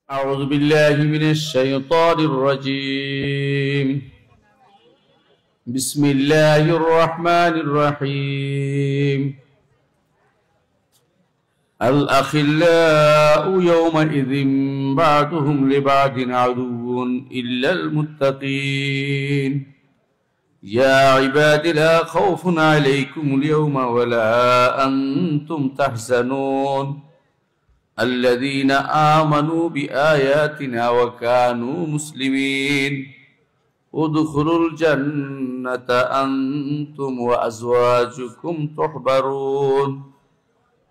أعوذ بالله من الشيطان الرجيم. بسم الله الرحمن الرحيم. الأخلاء يومئذ بعضهم لبعض عدو إلا المتقين. يا عباد لا خوف عليكم اليوم ولا أنتم تحزنون الذين آمنوا بآياتنا وكانوا مسلمين ادخلوا الجنة أنتم وأزواجكم تحبرون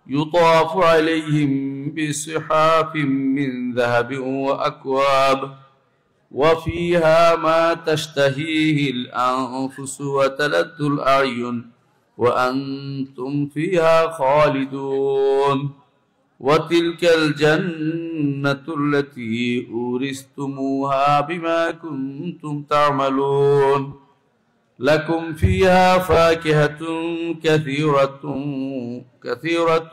يطاف عليهم بصحاف من ذهب وأكواب وفيها ما تشتهيه الأنفس وتلذ الأعين وأنتم فيها خالدون وتلك الجنة التي أورثتموها بما كنتم تعملون لكم فيها فاكهة كثيرة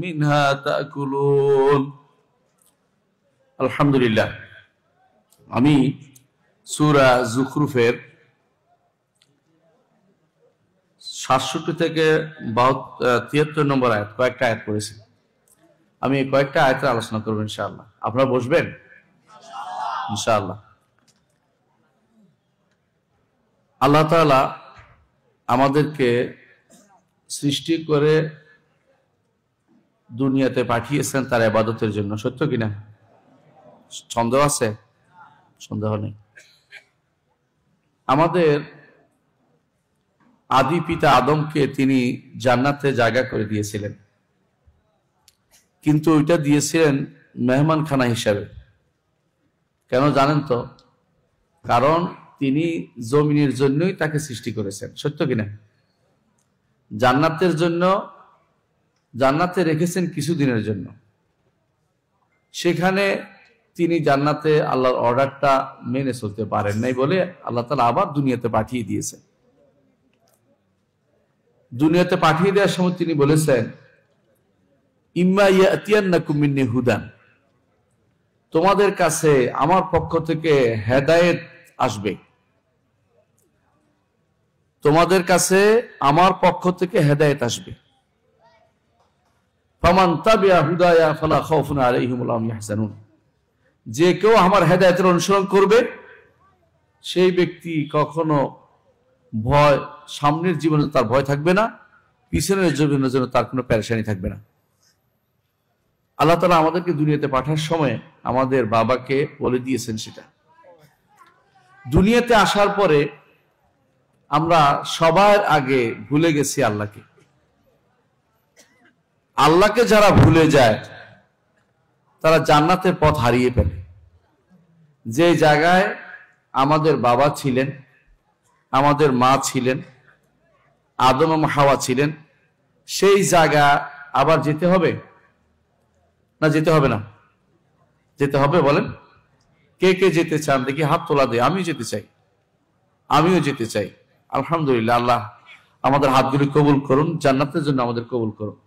منها تأكلون. الحمد لله. আমি সূরা যুখরুফের ৬৭ থেকে ৭৩ নম্বর আয়াত কয়েকটা আয়াত পড়েছি। আমি কয়েকটা আয়াতের আলোচনা করব ইনশাআল্লাহ। আপনারা বসবেন ইনশাআল্লাহ। আল্লাহ তাআলা আমাদেরকে সৃষ্টি করে দুনিয়াতে পাঠিয়েছেন তার ইবাদতের জন্য, সত্য কিনা? সন্দেহ আছে? সন্দেহ নেই। আমাদের আদি পিতা আদমকে তিনি জান্নাতে জায়গা করে দিয়েছিলেন, কিন্তু ওইটা দিয়েছিলেন মেহমানখানা হিসাবে। কেন জানেন তো? কারণ তিনি জমিনের জন্যই তাকে সৃষ্টি করেছেন, সত্য কিনা? জান্নাতের জন্য জান্নাতে রেখেছেন কিছুদিনের জন্য। সেখানে তিনি জান্নাতে আল্লাহর অর্ডারটা মেনে চলতে পারেন নাই বলে আল্লাহ তাআলা আবার দুনিয়াতে পাঠিয়ে দিয়েছেন। দুনিয়াতে পাঠিয়ে দেওয়ার সময় তিনি বলেছেন, ইম্মা ইয়াতিয়ান্নাকুম মিন্নি হুদান, তোমাদের কাছে আমার পক্ষ থেকে হেদায়েত আসবে, তোমাদের কাছে আমার পক্ষ থেকে হেদায়েত আসবে। ফামান তাবিআ হুদায়া ফালা খাউফুন আলাইহিম ওয়া লাহুম ইয়াহজানুন, যে কেউ আমার হেদায়েতের অনুসরণ করবে সেই ব্যক্তি কখনো ভয়, সামনের জীবনে তার ভয় থাকবে না, পিছনের জীবনের জন্য তার কোনো পেরেশানি থাকবে না। আল্লাহ তাআলা আমাদেরকে দুনিয়াতে পাঠার সময় আমাদের বাবাকে বলে দিয়েছেন সেটা। দুনিয়াতে আসার পরে আমরা সবার আগে ভুলে গেছি আল্লাহকে। আল্লাহকে যারা ভুলে যায় তারা জান্নাতের পথ হারিয়ে ফেলে। যে জায়গায় আমাদের বাবা ছিলেন, আমাদের মা ছিলেন, আদম এবং হাওয়া ছিলেন, সেই জায়গা আবার যেতে হবে না? যেতে হবে না? যেতে হবে। বলেন কে কে যেতে চান? দেখি হাত তোলা দেয়। আমিও যেতে চাই, আমিও যেতে চাই। আলহামদুলিল্লাহ, আল্লাহ আমাদের হাতগুলি কবুল করুন, জান্নাতের জন্য আমাদের কবুল করুন।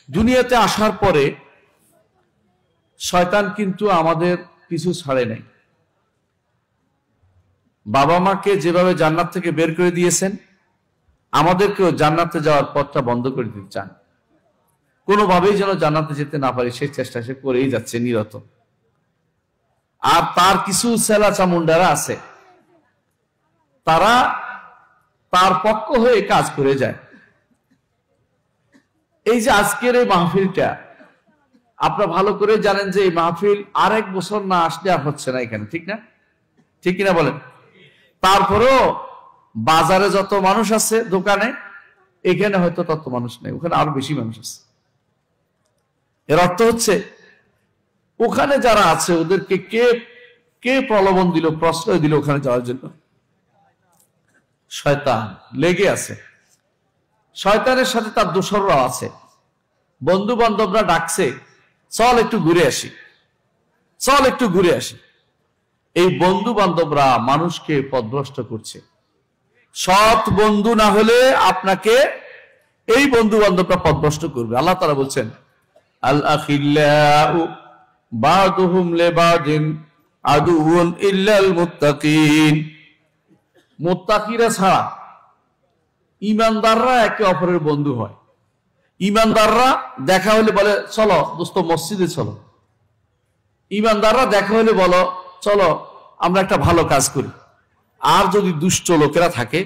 দুনিয়াতে আসার পরে শয়তান কিন্তু আমাদের পিছু ছাড়ে নাই। বাবা মাকে যেভাবে জান্নাত থেকে বের করে দিয়েছেন, আমাদেরকেও জান্নাতে যাওয়ার পথটা বন্ধ করে দিতে চান। কোনোভাবেই যেন জান্নাতে যেতে না পারি সেই চেষ্টা সে করেই যাচ্ছে নিরত। আর তার কিছু সেলা চামুন্ডারা আছে, তারা তার পক্ষ হয়ে কাজ করে যায়। এই যে আজকের এই মাহফিলটা, আপনারা ভালো করে জানেন যে এই মাহফিল আর 1 বছর না আসলে আর হচ্ছে না এখানে, ঠিক না? ঠিক কিনা বলেন? তারপরেও বাজারে যত মানুষ আছে, দোকানে, এখানে হয়তো তত মানুষ নেই, ওখানে আরো বেশি মানুষ আছে। এর অর্থ হচ্ছে ওখানে যারা আছে ওদেরকে কে কে প্রলোভন দিল, প্রশ্রয় দিল ওখানে যাওয়ার জন্য? শয়তান লেগে আছে। শয়তানের সাথে তার দোসররা আছে। বন্ধু বান্ধবরা ডাকছে, চল একটু ঘুরে আসি, চল একটু ঘুরে আসি। এই বন্ধু বান্ধবরা মানুষকে পথভ্রষ্ট করছে। সৎ বন্ধু না হলে আপনাকে এই বন্ধু বান্ধবরা পথভ্রষ্ট করবে। আল্লাহ তাআলা বলছেন, আল আখিল্লাউ বাদুহুম লিবাদিন আদুউন ইল্লাল মুত্তাকিন। মুত্তাকিরা ছাড়া ঈমানদাররা একে অপরের বন্ধু হয়। ঈমানদাররা দেখা হলে বলে চলো দোস্ত মসজিদে চলো। ঈমানদাররা দেখা হলে বলো চলো আমরা একটা ভালো কাজ করি। আর যদি দুষ্ট লোকেরা থাকে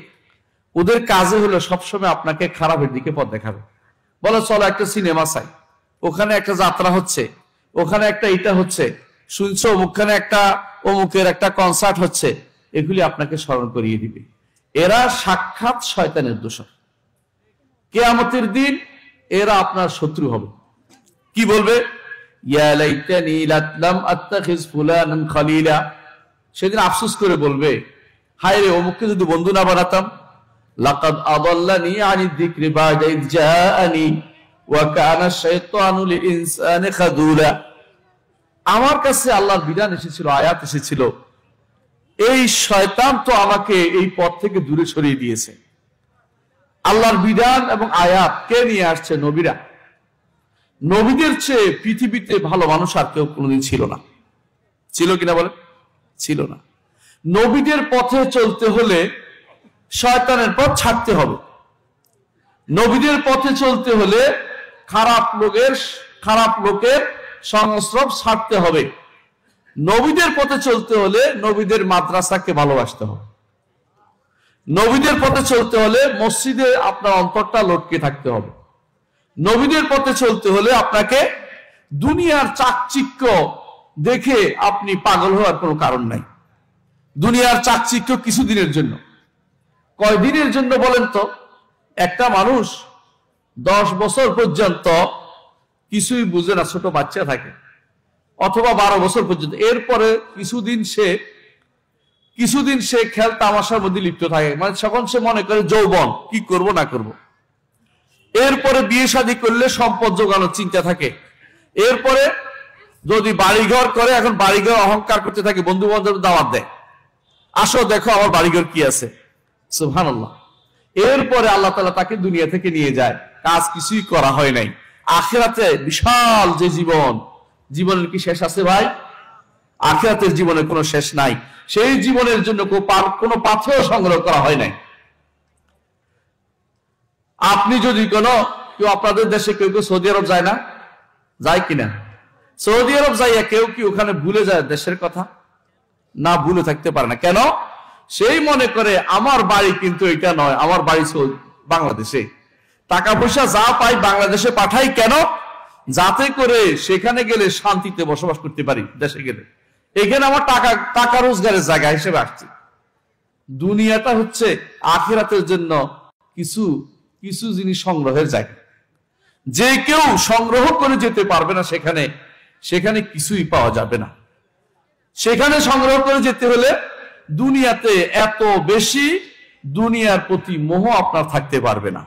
ওদের কাজে হলো সবসময় আপনাকে খারাপের দিকে পথ দেখাবে। বলো চলো একটা সিনেমা চাই, ওখানে একটা যাত্রা হচ্ছে, ওখানে একটা এটা হচ্ছে, শুনছো অমুকখানে একটা অমুকের একটা কনসার্ট হচ্ছে, এগুলি আপনাকে স্মরণ করিয়ে দিবে। এরা সাক্ষাৎ শয়তানের দোসর। কিয়ামতের দিন এরা আপনার শত্রু হবে। কি বলবে? ইয়া লাইতানি লাম আত্তাখিজ ফুলানান খলিলা। সেদিন আফসোস করে বলবে হায় রে অমুককে যদি বন্ধু না বানাতাম। লাকাদ আদাল্লানি আনি যিকরি বা'দা ইয জাআনি ওয়া কানা শাইতানু লিল ইনসানি খাযুলা। আমার কাছে আল্লাহর বিধান এসেছিল, আয়াত এসেছিল, এই শয়তান তো আমাকে এই পথ থেকে দূরে সরিয়ে দিয়েছে। আল্লাহর বিধান এবং আয়াত কে নিয়ে আসছে? নবীরা। নবীদের চেয়ে পৃথিবীতে ভালো মানুষ আর কেউ কোনোদিন ছিল না। ছিল কিনা বলে? ছিল না। নবীদের পথে চলতে হলে শয়তানের পথ ছাড়তে হবে। নবীদের পথে চলতে হলে খারাপ লোকের সংস্রব ছাড়তে হবে। নবীদের পথে চলতে হলে নবীদের মাদ্রাসাকে ভালোবাসতে হবে। নবীদের পথে চলতে হলে মসজিদে আপনার অন্তরটা লটকে থাকতে হবে। নবীদের পথে চলতে হলে আপনাকে দুনিয়ার চাকচিক্য দেখে আপনি পাগল হওয়ার কোনো কারণ নাই। দুনিয়ার চাকচিক্য কিছুদিনের জন্য। কয়দিনের জন্য বলেন তো? একটা মানুষ 10 বছর পর্যন্ত কিছুই বুঝে না, ছোট বাচ্চা থাকে, অথবা 12 বছর পর্যন্ত। এরপরে কিছুদিন সে খেল তামাশার মধ্যে লিপ্ত থাকে, মানে তখন সে মনে করে যৌবন, কি করব না করব। এরপরে বিয়ে শাদী করলে সম্পদ জোগানোর চিন্তা থাকে। এরপরে যদি বাড়িঘর করে, এখন বাড়িঘর অহংকার করতে থাকে, বন্ধু বান্ধব দাওয়াত দেয়, আসো দেখো আমার বাড়িঘর কি আছে। সুবহানাল্লাহ। এরপরে আল্লাহ তাআলা তাকে দুনিয়া থেকে নিয়ে যায়, কাজ কিছুই করা হয় নাই। আখিরাতে বিশাল যে জীবনের কি শেষ আছে ভাই? আখিরাতের জীবনের কোনো শেষ নাই। সেই জীবনের জন্য কোনো পাথর সংগ্রহ করা হয় নাই। আপনি যদি কেউ আপনাদের দেশে কেউ সৌদি আরব যায় না? যায় কিনা? সৌদি আরব যাইয়া কেউ কি ওখানে ভুলে যায় দেশের কথা? না, ভুলে থাকতে পারে না। কেন? সেই মনে করে আমার বাড়ি কিন্তু এটা নয়, আমার বাড়ি বাংলাদেশে। টাকা পয়সা যা পাই বাংলাদেশে পাঠাই, কেন? যাতে করে সেখানে গেলে শান্তিতে বসবাস করতে পারি। দেশে গেলে এখানে আমার টাকা রোজগারের জায়গা হিসেবে আসছে। দুনিয়াটা হচ্ছে আখিরাতের জন্য কিছু জিনিস সংগ্রহের জায়গা। যে কেউ সংগ্রহ করে যেতে পারবে না সেখানে কিছুই পাওয়া যাবে না। সেখানে সংগ্রহ করে যেতে হলে দুনিয়াতে এত বেশি দুনিয়ার প্রতি মোহ আপনার থাকতে পারবে না।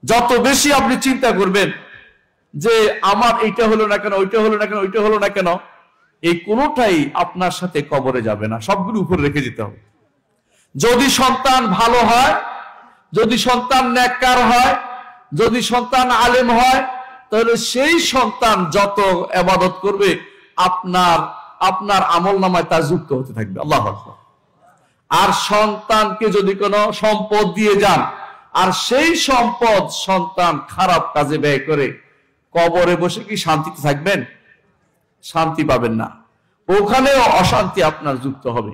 যত বেশি আপনি চিন্তা করবেন যে আমার এইটা হলো না কেন, ওইটা হলো না কেন, ওইটা হলো না কেন, এই কোনোটাই আপনার সাথে কবরে যাবে না। সবগুলো উপরে রেখে যেতে হবে। যদি সন্তান ভালো হয়, যদি সন্তান নেককার হয়, যদি সন্তান আলেম হয়, তাহলে সেই সন্তান যত ইবাদত করবে আপনার আমল নামায় তা যুক্ত হতে থাকবে। আল্লাহু আকবার। আর সন্তানকে যদি কোনো সম্পদ দিয়ে যান, আর সেই সম্পদ সন্তান খারাপ কাজে ব্যয় করে, কবরে বসে কি শান্তিতে থাকবেন? শান্তি পাবেন না। ওখানেও অশান্তি আপনার যুক্ত হবে।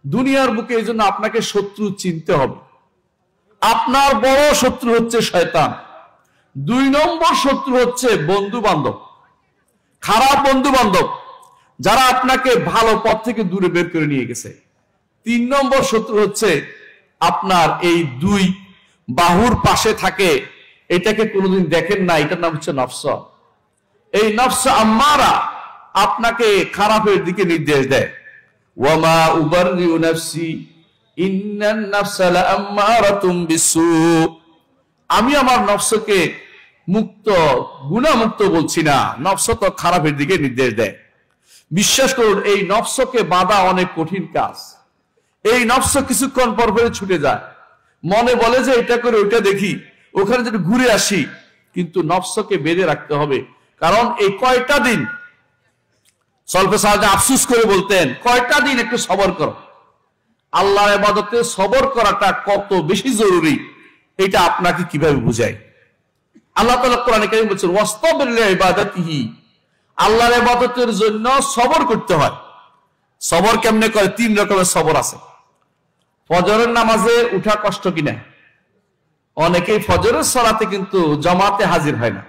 দুনিয়ার বুকে এই জন্য আপনাকে শত্রু চিনতে হবে। আপনার বড় শত্রু হচ্ছে শয়তান। 2 নম্বর শত্রু হচ্ছে বন্ধু বান্ধব, খারাপ বন্ধু বান্ধব, যারা আপনাকে ভালো পথ থেকে দূরে বের করে নিয়ে গেছে। 3 নম্বর শত্রু হচ্ছে আপনার এই 2 বাহুর পাশে থাকে, এটাকে কোনোদিন দেখেন না, এটার নাম হচ্ছে নফস। এই নফস আম্মারা আপনাকে খারাপের দিকে নির্দেশ দেয়। ওয়ামা উবাররিউ নাফসি ইন্নান নাফসা লাআম্মারাতুম বিসু। আমি আমার নফসকে গুনাহমুক্ত বলছি না, নফস তো খারাপের দিকে নির্দেশ দেয়। বিশ্বাস করুন, এই নফসকে বাঁধা অনেক কঠিন কাজ। এই নফস কিছুক্ষণ পর পরে ছুটে যায়, মনে বলে যে এটা করে ওইটা দেখি, ওখানে যদি ঘুরে আসি, কিন্তু নফসকে বেঁধে রাখতে হবে। কারণ এই কয়টা দিন সলফে সালেহিন আফসোস করে বলতেন, কয়টা দিন একটু সবর করো। আল্লাহর ইবাদতে সবর করাটা কত বেশি জরুরি এটা আপনাকে কিভাবে বুঝাই? আল্লাহ তাআলা কোরআনে কারীমে বলেছেন, ওয়াসতাবির লিইবাদাতিহি, আল্লাহর ইবাদতের জন্য সবর করতে হয়। সবর কেমনে করে? 3 রকমের সবর আছে। ফজরের নামাজে উঠা কষ্ট কিনা? অনেকেই ফজরের সালাতে কিন্তু জামাতে হাজির হয় না,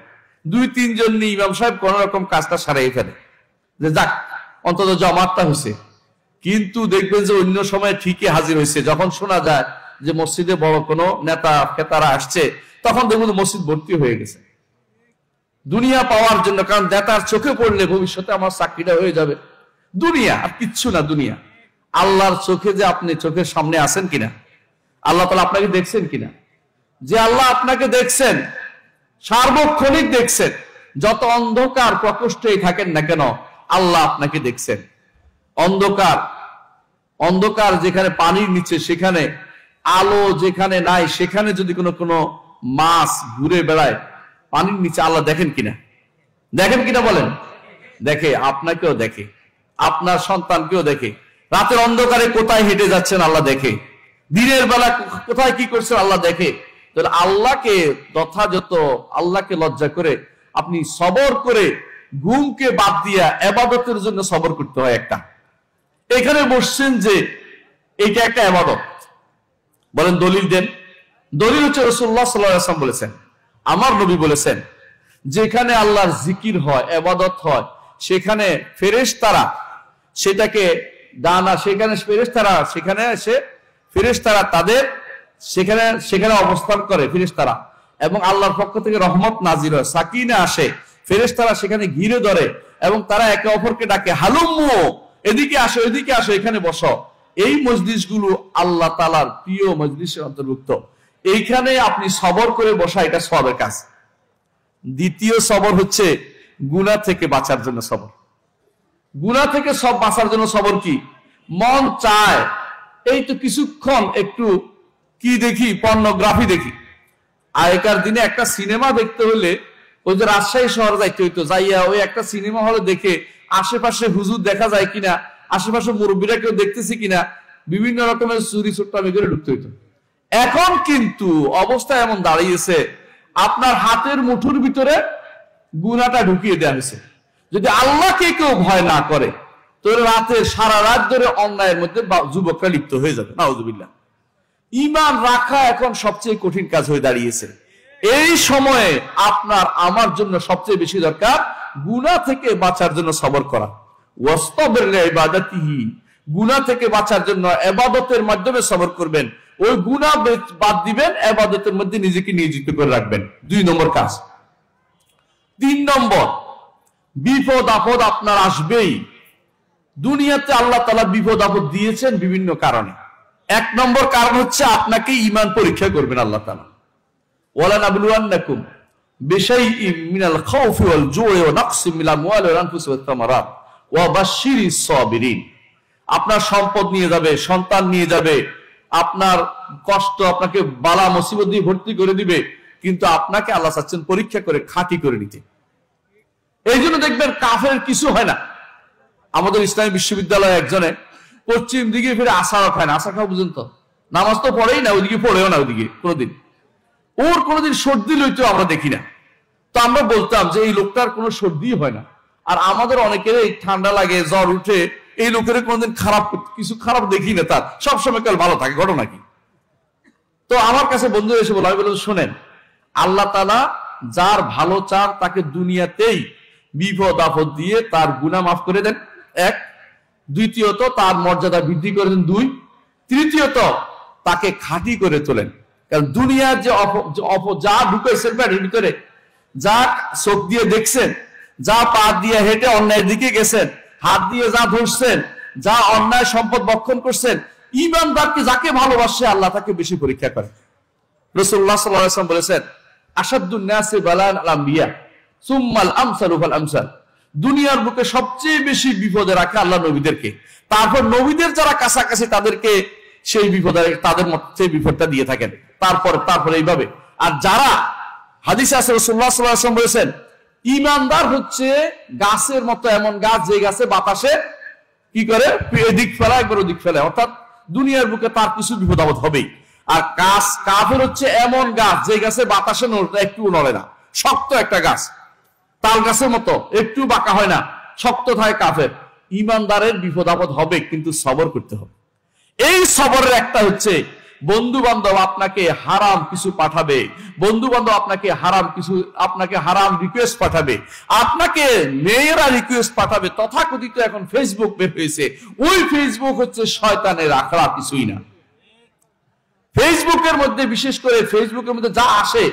2-3 জন নিয়ে ইমাম সাহেব কোন রকম কাজটা সারাই ফেলে, যে যাক অন্তত জামাতটা হয়েছে। কিন্তু দেখবেন যে অন্য সময় ঠিকই হাজির হয়েছে, যখন শোনা যায় যে মসজিদে বড় কোনো নেতা ফেতারা আসছে, তখন দেখবেন মসজিদ ভর্তি হয়ে গেছে দুনিয়া পাওয়ার জন্য। কারণ নেতার চোখে পড়লে ভবিষ্যতে আমার চাকরিটা হয়ে যাবে। দুনিয়া আর কিচ্ছু না। দুনিয়া আল্লাহর চোখে যে আপনি চোখের সামনে আছেন কিনা, আল্লাহ তাআলা আপনাকে দেখছেন কিনা, যে আল্লাহ আপনাকে দেখছেন, সার্বক্ষণিক দেখছেন, যত অন্ধকার প্রকোষ্ঠেই থাকেন না কেন আল্লাহ আপনাকে দেখছেন। অন্ধকার অন্ধকার যেখানে পানির নিচে, সেখানে আলো যেখানে নাই, সেখানে যদি কোনো মাছ ঘুরে বেড়ায় পানির নিচে, আল্লাহ দেখেন কিনা? দেখেন কিনা বলেন? দেখে। আপনাকেও দেখে, আপনার সন্তানকেও দেখে। রাতের অন্ধকারে কোথায় হেঁটে যাচ্ছেন আল্লাহ দেখে, দিনের বেলা কোথায় কি করছেন আল্লাহ দেখে। আল্লাহকে যথাযথ, আল্লাহকে লজ্জা করে আপনি সবর করে, ঘুমকে বাদ দিয়া ইবাদতের জন্য সবর করতে হয়। একটা এখানে বসছেন যে এটা একটা ইবাদত, বলেন দলিল দেন। দলিল হচ্ছে রাসূলুল্লাহ সাল্লাল্লাহু আলাইহি ওয়াসাল্লাম বলেছেন, আমার নবী বলেছেন, যেখানে আল্লাহর জিকির হয়, ইবাদত হয়, সেখানে ফেরেশতারা সেটাকে দানা, সেখানে ফেরেশতারা তাদের সেখানে অবস্থান করে ফেরেশতারা, এবং আল্লাহর পক্ষ থেকে রহমত নাজির হয়, সাকিনা আসে, ফেরেশতারা সেখানে ঘিরে ধরে এবং তারা একে অপরকে ডাকে, হালুম্মু, এদিকে আসো, এদিকে আসো, এখানে বসো। এই মজলিসগুলো আল্লাহ তাআলার প্রিয় মজলিসের অন্তর্ভুক্ত। এইখানে আপনি সবর করে বসা, এটা সওয়াবের কাজ। দ্বিতীয় সবর হচ্ছে গুনাহ থেকে বাঁচার জন্য সবর। গুনাহ থেকে সব বাঁচার জন্য সবর কি? মন চায় এই তো কিছুক্ষণ একটু কি দেখি, পর্নোগ্রাফি দেখি। আগেকার দিনে একটা সিনেমা দেখতে হলে ওই যে রাজশাহী শহরে যাইতে হইতো, যাইয়া ওই একটা সিনেমা হলে দেখে আশেপাশে হুজুর দেখা যায় কিনা, আশেপাশে মুরব্বীরা কেউ দেখতেছি কিনা, বিভিন্ন রকমের চুরি চুট্টামি করে ঢুকতে হইতো। এখন কিন্তু অবস্থা এমন দাঁড়িয়েছে, আপনার হাতের মুঠোর ভিতরে গুনাহটা ঢুকিয়ে দেওয়া হয়েছে। যদি আল্লাহকে কেউ ভয় না করে, তো রাতে সারা রাত ধরে অন্যায়ের মধ্যে যুবকরা লিপ্ত হয়ে যাবে। নাউযুবিল্লাহ। ঈমান রাখা এখন সবচেয়ে কঠিন কাজ হয়ে দাঁড়িয়েছে। এই সময়ে আপনার আমার জন্য সবচেয়ে বেশি দরকার গুনাহ থেকে বাঁচার জন্য সবর করা। ওয়াসতাবির লিইবাদাতিহি, গুনাহ থেকে বাঁচার জন্য ইবাদতের মাধ্যমে সবর করবেন। ওই গুনাহ বাদ দিবেন, ইবাদতের মধ্যে নিজেকে নিয়োজিত করে রাখবেন। 2 নম্বর কাজ। 3 নম্বর, বিপদ আপদ আপনার আসবেই। দুনিয়াতে আল্লাহ তাআলা বিপদ আপদ দিয়েছেন বিভিন্ন কারণে। 1 নম্বর কারণ হচ্ছে আপনাকে ঈমান পরীক্ষা করবেন আল্লাহ তাআলা। ওয়ালা নাবলুয়ান্নাকুম বিশাইইম মিনাল খাউফি ওয়াল জুই ওয়া নাকসিম মিনাল আমওয়ালি ওয়াল আনফুসি ওয়াত তামারাত ওয়া বাশশিরিস সাবিরিন। আপনার সম্পদ নিয়ে যাবে, সন্তান নিয়ে যাবে, আপনার কষ্ট, আপনাকে বালা মুসিবত দিয়ে ভর্তি করে দিবে, কিন্তু আপনাকে আল্লাহ চাচ্ছেন পরীক্ষা করে খাঁটি করে নিতে। এই জন্য দেখবেন কাফের কিছু হয় না। আমাদের ইসলামী বিশ্ববিদ্যালয়ে একজনে পশ্চিম দিকে ফিরে আসার খায় না। আশা খাওয়া বুঝেন তো, নামাজ তো পড়েই না, ওইদিকে পড়েও না, ওইদিকে কোনোদিন ওর কোনোদিন সর্দি লইতে আমরা দেখি না। তো আমরা বলতাম যে এই লোকটার কোনো সর্দি হয় না, আর আমাদের অনেকের ঠান্ডা লাগে, জ্বর উঠে, এই লোকের কোনোদিন কিছু খারাপ দেখি না, তার সবসময় কাল ভালো থাকে, ঘটনা কি? তো আমার কাছে বন্ধু এসে বলে, আমি বললাম শোনেন, আল্লাহ তাআলা যার ভালো চান তাকে দুনিয়াতেই বিপদ আপদ দিয়ে তার গুনাহ মাফ করে দেন, 1। দ্বিতীয়ত তার মর্যাদা বৃদ্ধি করে দেন, 2। তৃতীয়ত তাকে খাঁটি করে তোলেন। কারণ দুনিয়ার যে যা ঢুকেছেন পেটের ভিতরে, যা চোখ দিয়ে দেখছেন, যা পা দিয়ে হেঁটে অন্যায়ের দিকে গেছেন, হাত দিয়ে যা ধরছেন, যা অন্যায় সম্পদ বক্ষণ করছেন, ঈমানদারকে যাকে ভালোবাসে আল্লাহ তাকে বেশি পরীক্ষা করে। রাসূলুল্লাহ সাল্লাল্লাহু আলাইহি ওয়াসাল্লাম বলেছেন, আশাদ্দুন নাসি বালান আল আমবিয়া সুম্মাল আমসালু ফাল আমসাল। দুনিয়ার বুকে সবচেয়ে বেশি বিপদে রাখে আল্লাহ নবীদেরকে, তারপর নবীদের যারা কাছাকাছি তাদেরকে সেই বিপদে, তাদের মধ্যে বিপদটা দিয়ে থাকেন, তারপরে এইভাবে। আর যারা হাদিসে আছে রাসূলুল্লাহ সাল্লাল্লাহু আলাইহি ওয়াসাল্লাম বলেছেন, ইমানদার হচ্ছে গাছের মতো, এমন গাছ যে গাছে বাতাসে কি করে এদিক ফেলা একবার ওদিক ফেলে, অর্থাৎ দুনিয়ার বুকে তার কিছু বিপদ আপদ হবেই। আর কাফের হচ্ছে এমন গাছ যে গাছে বাতাসে একটু নড়ে না, শক্ত একটা গাছ, তাল গাছের মতো, একটু বাঁকা হয় না, শক্ত থাকে কাফের। ইমানদারের বিপদ আপদ হবে, কিন্তু সবর করতে হবে। এই সবরের একটা হচ্ছে বন্ধু বান্ধব আপনাকে হারাম কিছু পাঠাবে, বন্ধু বান্ধব আপনাকে হারাম রিকোয়েস্ট পাঠাবে, আপনাকে মেয়েরা রিকোয়েস্ট পাঠাবে, তথাকথিত এখন ফেসবুক বের হয়েছে, ওই ফেসবুক হচ্ছে শয়তানের আখড়া, কিছুই না। ফেসবুকের মধ্যে, বিশেষ করে ফেসবুকের মধ্যে যা আসে,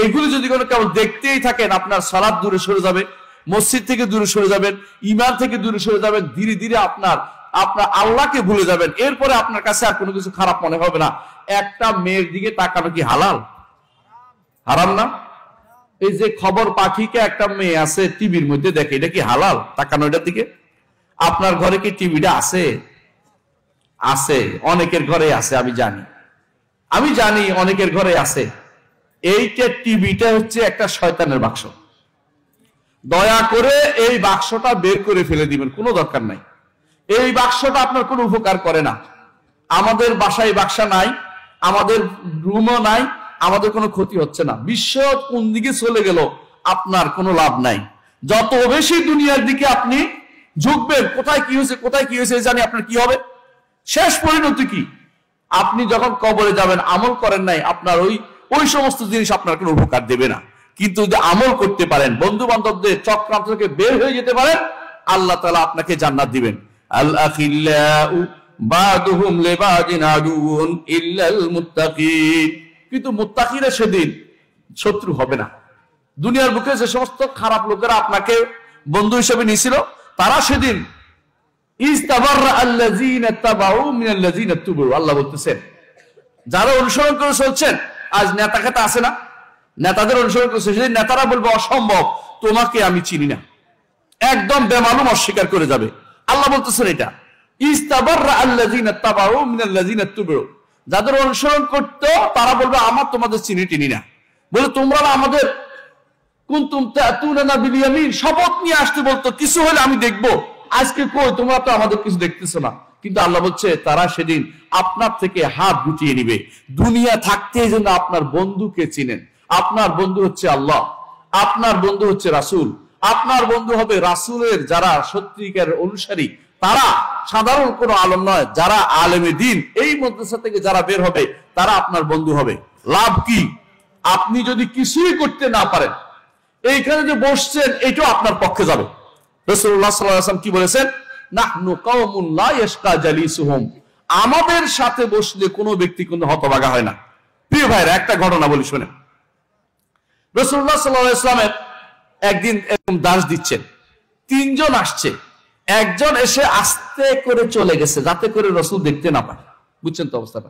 এগুলো যদি কোনো কেবল দেখতেই থাকেন, আপনার সালাত দূরে সরে যাবে, মসজিদ থেকে দূরে সরে যাবেন, ঈমান থেকে দূরে সরে যাবেন, ধীরে ধীরে আপনার আল্লাহকে ভুলে যাবেন। এরপরে আপনার কাছে আর কোনো কিছু খারাপ মনে হবে না। একটা মেয়ের দিকে তাকানো কি হালাল? হারাম না? এই যে খবর পাখিকে একটা মেয়ে আছে টিভির মধ্যে দেখে, এটা কি হালাল তাকানো এটার দিকে? আপনার ঘরে কি টিভিটা আছে? আছে, অনেকের ঘরে আছে, আমি জানি অনেকের ঘরে আছে। এইটা টিভিটা হচ্ছে একটা শয়তানের বাক্স। দয়া করে এই বাক্সটা বের করে ফেলে দিবেন, কোনো দরকার নাই। এই বাক্সটা আপনার কোনো উপকার করে না। আমাদের বাসায় বাক্সা নাই, আমাদের রুমও নাই, আমাদের কোনো ক্ষতি হচ্ছে না। বিশ্ব কোন দিকে চলে গেল আপনার কোনো লাভ নাই। যত বেশি দুনিয়ার দিকে আপনি ঝুঁকবেন, কোথায় কি হয়েছে জানি আপনার কি হবে, শেষ পরিণতি কি? আপনি যখন কবরে যাবেন, আমল করেন নাই, আপনার ওই সমস্ত জিনিস আপনার কোনো উপকার দেবে না। কিন্তু যদি আমল করতে পারেন, বন্ধু বান্ধবদের চক্রান্ত থেকে বের হয়ে যেতে পারেন, আল্লাহ তাআলা আপনাকে জান্নাত দিবেন। আল আখিল্লাউ বাদুহুম লিবাদিন আদুউন ইল্লাল মুত্তাকিন। কিন্তু মুত্তাকিরা সেদিন শত্রু হবে না। দুনিয়ার বুকে যে সমস্ত খারাপ লোকেরা আপনাকে বন্ধু হিসেবে নিয়েছিল, তারা সেদিন ইস্তাবাররা আল্লাযীনা তাবাউ মিনাল্লাযীনা তুবু। আল্লাহ বলতেছেন, যারা অনুসরণ করে চলছেন, আজ নেতা খেতা আছে না, নেতাদের অনুসরণ করে চলছে, নেতারা বলবে অসম্ভব, তোমাকে আমি চিনি না, একদম বেমালুম অস্বীকার করে যাবে। আল্লাহ বলতেছেন এটা, ইস্তাবাররা আল্লাযীনা তাবাউ মিনাল্লাযীনা তুবু। যাদের অনুসরণ করতো তারা বলবে আমার তোমাদের চিনি না, বলে তোমরা আমাদের কুনতুম তাতুনা বিল ইয়ামিন, শপথ নিয়ে আসতে বলতো, কিছু হলে আমি দেখবো, আজকে কই তোমরা তো আমাদের কিছু দেখতেছো না। কিন্তু আল্লাহ বলছে তারা সেদিন আপনার থেকে হাত গুটিয়ে নিবে। দুনিয়া থাকতে যেন আপনার বন্ধুকে চিনেন। আপনার বন্ধু হচ্ছে আল্লাহ, আপনার বন্ধু হচ্ছে রাসূল, আপনার বন্ধু হবে রাসূলের যারা সত্যিকার অনুসারী, তারা সাধারণ কোনো আলেম নয়, যারা আলেমে দ্বীন, এই মাদ্রাসা থেকে যারা বের হবে তারা আপনার বন্ধু হবে। লাভ কি? আপনি যদি কিছুই করতে না পারেন, এইখানে যে বসছেন এটাও আপনার পক্ষে যাবে। রাসূলুল্লাহ সাল্লাল্লাহু আলাইহি ওয়াসাল্লাম কি বলেছেন? নাহনু কওমুন লা ইয়াশকা জালিসুহুম। আমাদের সাথে বসলে কোনো ব্যক্তি কোনো হতভাগা হয় না। প্রিয় ভাইরা, একটা ঘটনা বলি শুনেন। রাসূলুল্লাহ সাল্লাল্লাহু আলাইহি ওয়াসাল্লাম একদিন এরকম দাস দিচ্ছেন, তিনজন আসছে, একজন এসে আস্তে করে চলে গেছে যাতে করে রাসূল দেখতে না পায়, বুঝছেন তো অবস্থাটা।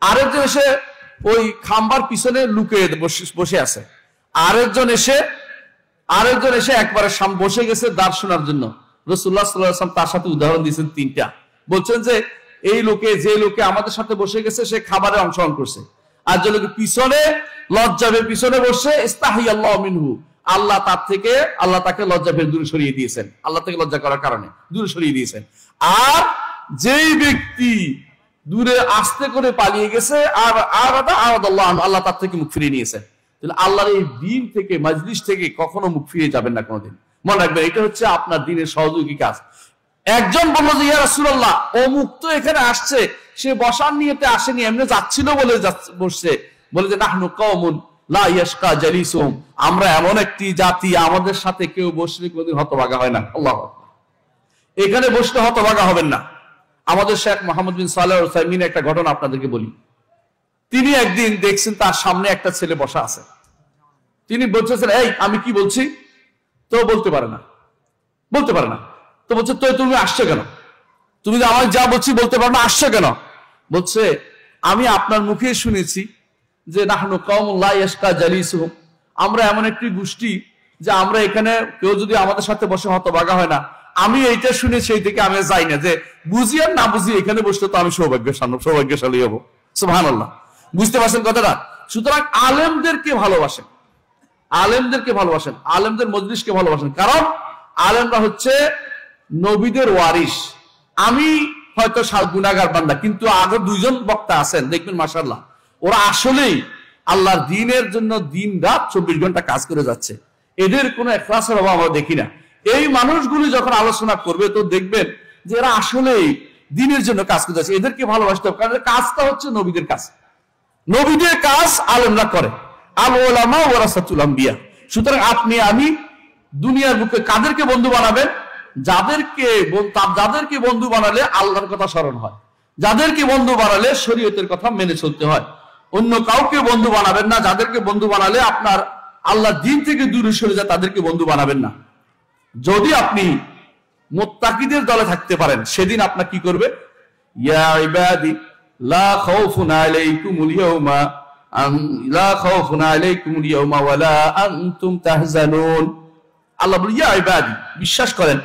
আরেকজন এসে ওই খাম্বার পিছনে লুকিয়ে বসে আছে। আরেকজন এসে একবারে বসে গেছে দাঁড় শোনার জন্য। রাসূলুল্লাহ সাল্লাল্লাহু আলাইহি ওয়াসাল্লাম তার সাথে উদাহরণ দিয়েছেন তিনটা। বলছেন যে যে লোকে আমাদের সাথে বসে গেছে সে খাবারে অংশগ্রহণ করছে, আর যে লোকে পিছনে লজ্জাবে পিছনে বসে ইস্তাহিয়াল্লাহু মিনহু, আল্লাহ তাকে লজ্জা ভেবে দূরে সরিয়ে দিয়েছেন, আল্লাহ থেকে লজ্জা করার কারণে দূরে সরিয়ে দিয়েছেন। আর যেই ব্যক্তি দূরে আস্তে করে পালিয়ে গেছে, আর আল্লাহ তার থেকে মুখ ফিরিয়ে নিয়েছেন। আল্লাহর এই দ্বীন থেকে, মাজলিস থেকে কখনো মুখ ফিরিয়ে যাবেন না কোনোদিন। মনে রাখবেন, এটা হচ্ছে আপনার দ্বীনের সহযোগী কাজ। একজন বলল যে ইয়া রাসূলুল্লাহ, অমুক তো এখানে আসছে, সে বসার নিয়তে আসেনি, এমনি যাচ্ছিল বলে বসছে, বলে যে নাহনু কওমুন লা ইয়াশকা জালিসুহুম, আমরা এমন একটি জাতি, আমাদের সাথে কেউ বসলে কোনোদিন হতভাগা হয় না। আল্লাহু আকবার। এখানে বসলে হতভাগা হবেন না। আমাদের শেখ মুহাম্মদ বিন সালেহ আল উসাইমিন একটা ঘটনা আপনাদেরকে বলি। তিনি একদিন দেখছেন তার সামনে একটা ছেলে বসা আছে। তিনি বলছেন, এই আমি কি বলছি, তো বলতে পারে না। তো বলছে, তো তুমি আসছো কেন? তুমি যে আমার যা বলছি বলতে পারো না, আসছো কেন? বলছে, আমি আপনার মুখে শুনেছি যে নাহনু কওমুন লা ইয়াশকা জালিসুহুম, আমরা এমন একটি গোষ্ঠী যে আমরা এখানে কেউ যদি আমাদের সাথে বসে হতভাগা হয় না। আমি এইটা শুনে সেই থেকে আমি যাই না, যে বুঝি আর না বুঝি এখানে বসলে তো আমি সৌভাগ্যশালী হবো। সুবহানাল্লাহ। বুঝতে পারছেন কথাটা? সুতরাং আলেমদেরকে ভালোবাসেন, আলেমদেরকে ভালোবাসেন, আলেমদের মজলিসকে ভালোবাসেন, কারণ আলেমরা হচ্ছে নবীদের ওয়ারিস। আমি হয়তো গুনাহগার বান্দা, কিন্তু আগে দুইজন বক্তা আছেন দেখবেন মাশাআল্লাহ, ওরা আসলেই আল্লাহর দ্বীনের জন্য দিন রাত 24 ঘন্টা কাজ করে যাচ্ছে। এদের কোনো ইখলাসের অভাব আমরা দেখি না। এই মানুষগুলি যখন আলোচনা করবে তো দেখবেন যে এরা আসলেই দ্বীনের জন্য কাজ করে যাচ্ছে। এদেরকে ভালোবাসতে হবে, কারণ কাজটা হচ্ছে নবীদের কাজ। নবীদের কাজ আলেমরা করে। আল উলামা ওয়ারাসাতুল আম্বিয়া। সুতরাং আপনি আমি দুনিয়ার বুকে কাদেরকে বন্ধু বানাবেন? যাদেরকে বন্ধু বানালে আল্লাহর কথা স্মরণ হয়, যাদেরকে বন্ধু বানালে শরীয়তের কথা মেনে চলতে হয়। অন্য কাউকে বন্ধু বানাবেন না। যাদেরকে বন্ধু বানালে আপনার আল্লাহ দ্বীন থেকে দূরে সরে যায়, তাদেরকে বন্ধু বানাবেন না। যদি আপনি মুত্তাকিদের দলে থাকতে পারেন, সেদিন আপনার কি করবে? ইয়া ইবাদি লা খাউফুন আলাইকুমুল ইয়াওমা লা খাউফুন আলাইকুমুল ইয়াওমা ওয়ালা আনতুম তাহজানুন। আল্লাহ বলে ইয়া ইবাদি, বিশ্বাস করেন।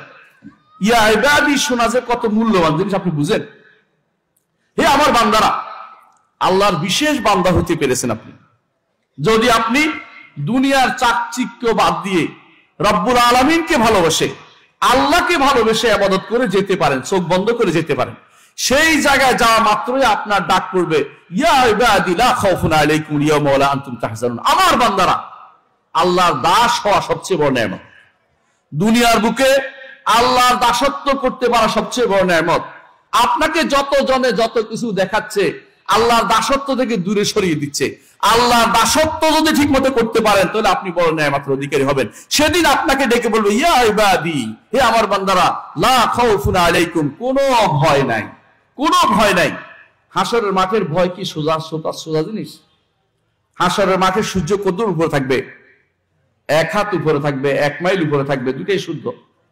ইয়া ইবাদি শোনা যে কত মূল্যবান জিনিস, আপনি বুঝেন? হে আমার বান্দারা, আল্লাহর বিশেষ বান্দা হতে পেরেছেন আপনি যদি আপনি দুনিয়ার চাকচিক্য বাদ দিয়ে রব্বুল আলামিনকে ভালোবাসে, আল্লাহকে ভালোবেসে ইবাদত করে যেতে পারেন, চোখ বন্ধ করে যেতে পারেন। সেই জায়গায় যাওয়া মাত্রই আপনার ডাক পড়বে, ইয়া ইবাদি লা খাউফুন আলাইকুম ইয়াওমা ওয়ালা আনতুম তাহজানুন। আমার বান্দারা, আল্লাহর দাস হওয়া সবচেয়ে বড় নেয়ামত। দুনিয়ার বুকে আল্লাহর দাসত্ব করতে পারা সবচেয়ে বড় নেয়ামত। আপনাকে যত জনে যত কিছু দেখাচ্ছে, আল্লাহর দাসত্ব থেকে দূরে সরিয়ে দিচ্ছে। আল্লাহর দাসত্ব যদি ঠিক মতো করতে পারেন, তাহলে আপনি বড় নেয়ামতের অধিকারী হবেন। সেদিন আপনাকে ডেকে বলবো, ইয়া ইবাদি, হে আমার বান্দারা, লা খাউফুন আলাইকুম, কোনো ভয় নাই, কোনো ভয় নাই। হাসরের মাঠের ভয় কি সোজা জিনিস? হাসরের মাঠে সূর্য কত উপরে থাকবে? 1 হাত উপরে থাকবে, 1 মাইল উপরে থাকবে, দুটাই শুদ্ধ।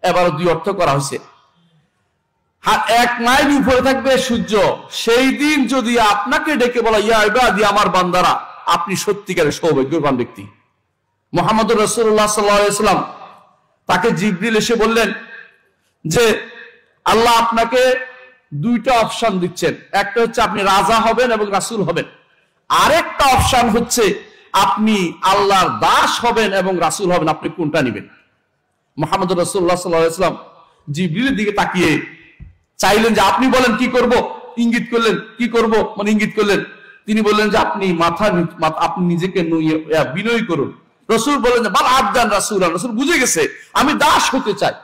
এবার দুই অর্থ করা হয়েছে। 1 মাইল উপরে থাকবে সূর্য। সেই দিন যদি আপনাকে ডেকে বলা, ইয়া ইবাদি, আমার বান্দারা, আপনি সত্যিকারের সৌভাগ্যবান ব্যক্তি। মুহাম্মদুর রাসূলুল্লাহ সাল্লাল্লাহু আলাইহি ওয়াসাল্লাম, তাকে জিবরিল এসে বললেন যে আল্লাহ আপনাকে 2টা অপশন দিচ্ছেন। একটা হচ্ছে আপনি রাজা হবেন এবং রাসূল হবেন, আরেকটা অপশন হচ্ছে আপনি আল্লাহর দাস হবেন এবং রাসূল হবেন। আপনি কোনটা নেবেন? মুহাম্মদুর রাসূলুল্লাহ সাল্লাল্লাহু আলাইহি ওয়াসাল্লাম জিবরিলের দিকে তাকিয়ে চাইলেন যে আপনি বলেন কি করব, ইঙ্গিত করলেন কি করব, মানে ইঙ্গিত করলেন। তিনি বললেন যে আপনি আপনি নিজেকে বিনয় করুন। রাসূল বলেন যে বাল আবদান রাসূলান, রাসূল বুঝে গেছে আমি দাস হতে চাই।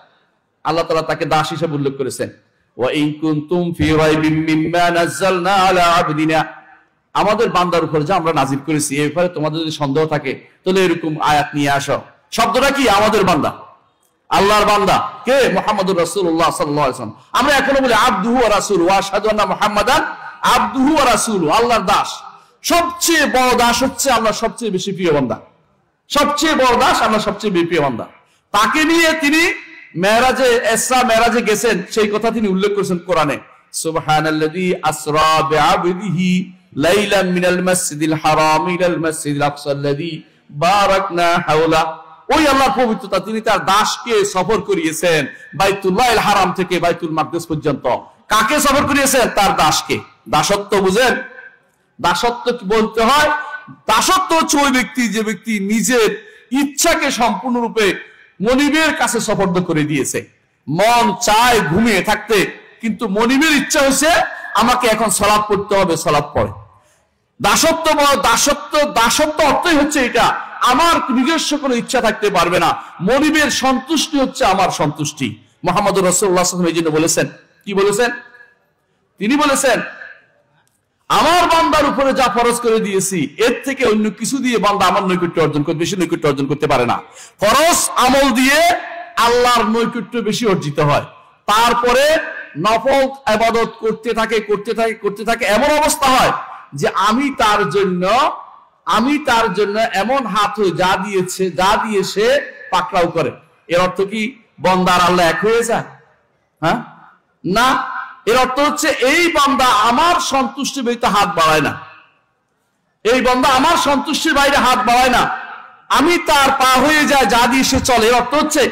আল্লাহ তাআলা তাকে দাস হিসেবে উল্লেখ করেছেন, ওয়া ইন কুনতুম ফি রাইবিম মিম্মা নাযালনা আলা আবদিনা, আমাদের বান্দার উপর যা আমরা নাজিল করেছি এই ব্যাপারে তোমাদের যদি সন্দেহ থাকে তাহলে এরকম আয়াত নিয়ে আসো। শব্দটা কি? আমাদের বান্দা, আল্লাহর বান্দা কে? মুহাম্মদুর রাসূলুল্লাহ সাল্লাল্লাহু আলাইহি ওয়াসাল্লাম। আমরা এখনো বলি আবদুহু ওয়া রাসূলুহু ওয়া আশহাদু আন্না মুহাম্মাদান আবদুহু ওয়া রাসূলুহু, আল্লাহর দাস। সবচেয়ে বড় দাস হচ্ছে আল্লাহর সবচেয়ে বেশি প্রিয় বান্দা। সবচেয়ে বড় দাস আল্লাহর সবচেয়ে বেশি প্রিয় বান্দা। তাকে নিয়ে তিনি মেরাজে, ইসরা মেরাজে গেছেন, সেই কথা তিনি উল্লেখ করেছেন কোরআনে। সুবহানাল্লাযী আসরা বিআবদিহি লাইলাম মিনাল মাসজিদিল হারাম ইলাল মাসজিদিল আকসাল্লাযী বারাকনা হাওলা। ওই আল্লাহর পবিত্রতা, তিনি তার দাসকে সফর করিয়েছেন বাইতুল্লাহিল হারাম থেকে বাইতুল মাকদিস পর্যন্ত। কাকে সফর করিয়েছেন? তার দাসকে। দাসত্ব বুঝেন? দাসত্ব কি বলতে হয়? দাসত্ব হচ্ছে ওই ব্যক্তি যে ব্যক্তি নিজের ইচ্ছাকে সম্পূর্ণরূপে মনিবের কাছে সুপর্দ করে দিয়েছে। মন চায় ঘুমিয়ে থাকতে, কিন্তু মনিবের ইচ্ছা হচ্ছে আমাকে এখন সালাত পড়তে হবে, সালাত পড়ে। দাসত্ব দাসত্ব অর্থই হচ্ছে এটা, আমার নিজস্ব কোনো ইচ্ছা থাকতে পারবে না, মনিবের সন্তুষ্টি হচ্ছে আমার সন্তুষ্টি। মুহাম্মদুর রাসূলুল্লাহ সাল্লাল্লাহু আলাইহি ওয়াসাল্লাম এই জন্য বলেছেন, কি বলেছেন? তিনি বলেছেন আমার বান্দার উপরে যা ফরজ করে দিয়েছি এর থেকে অন্য কিছু দিয়ে বান্দা আমার নৈকট্য অর্জন করতে, বেশি নৈকট্য অর্জন করতে পারে না। ফরজ আমল দিয়ে আল্লাহর নৈকট্য বেশি অর্জিত হয়। তারপরে নফল ইবাদত করতে থাকে এমন অবস্থা হয় যে আমি তার জন্য এমন হাত হয়ে যা দিয়ে সে পাকড়াও করে। এর অর্থ কি বান্দার আল্লাহ এক হয়ে যায়? হ্যাঁ, না। এর অর্থ হচ্ছে এই বান্দা আমার সন্তুষ্টির বাইরে হাত বাড়ায় না, এই বান্দা আমার সন্তুষ্টির বাইরে হাত বাড়ায় না, আমি তার পা হয়ে যায় যা দিয়ে সে চলে। এর অর্থ হচ্ছে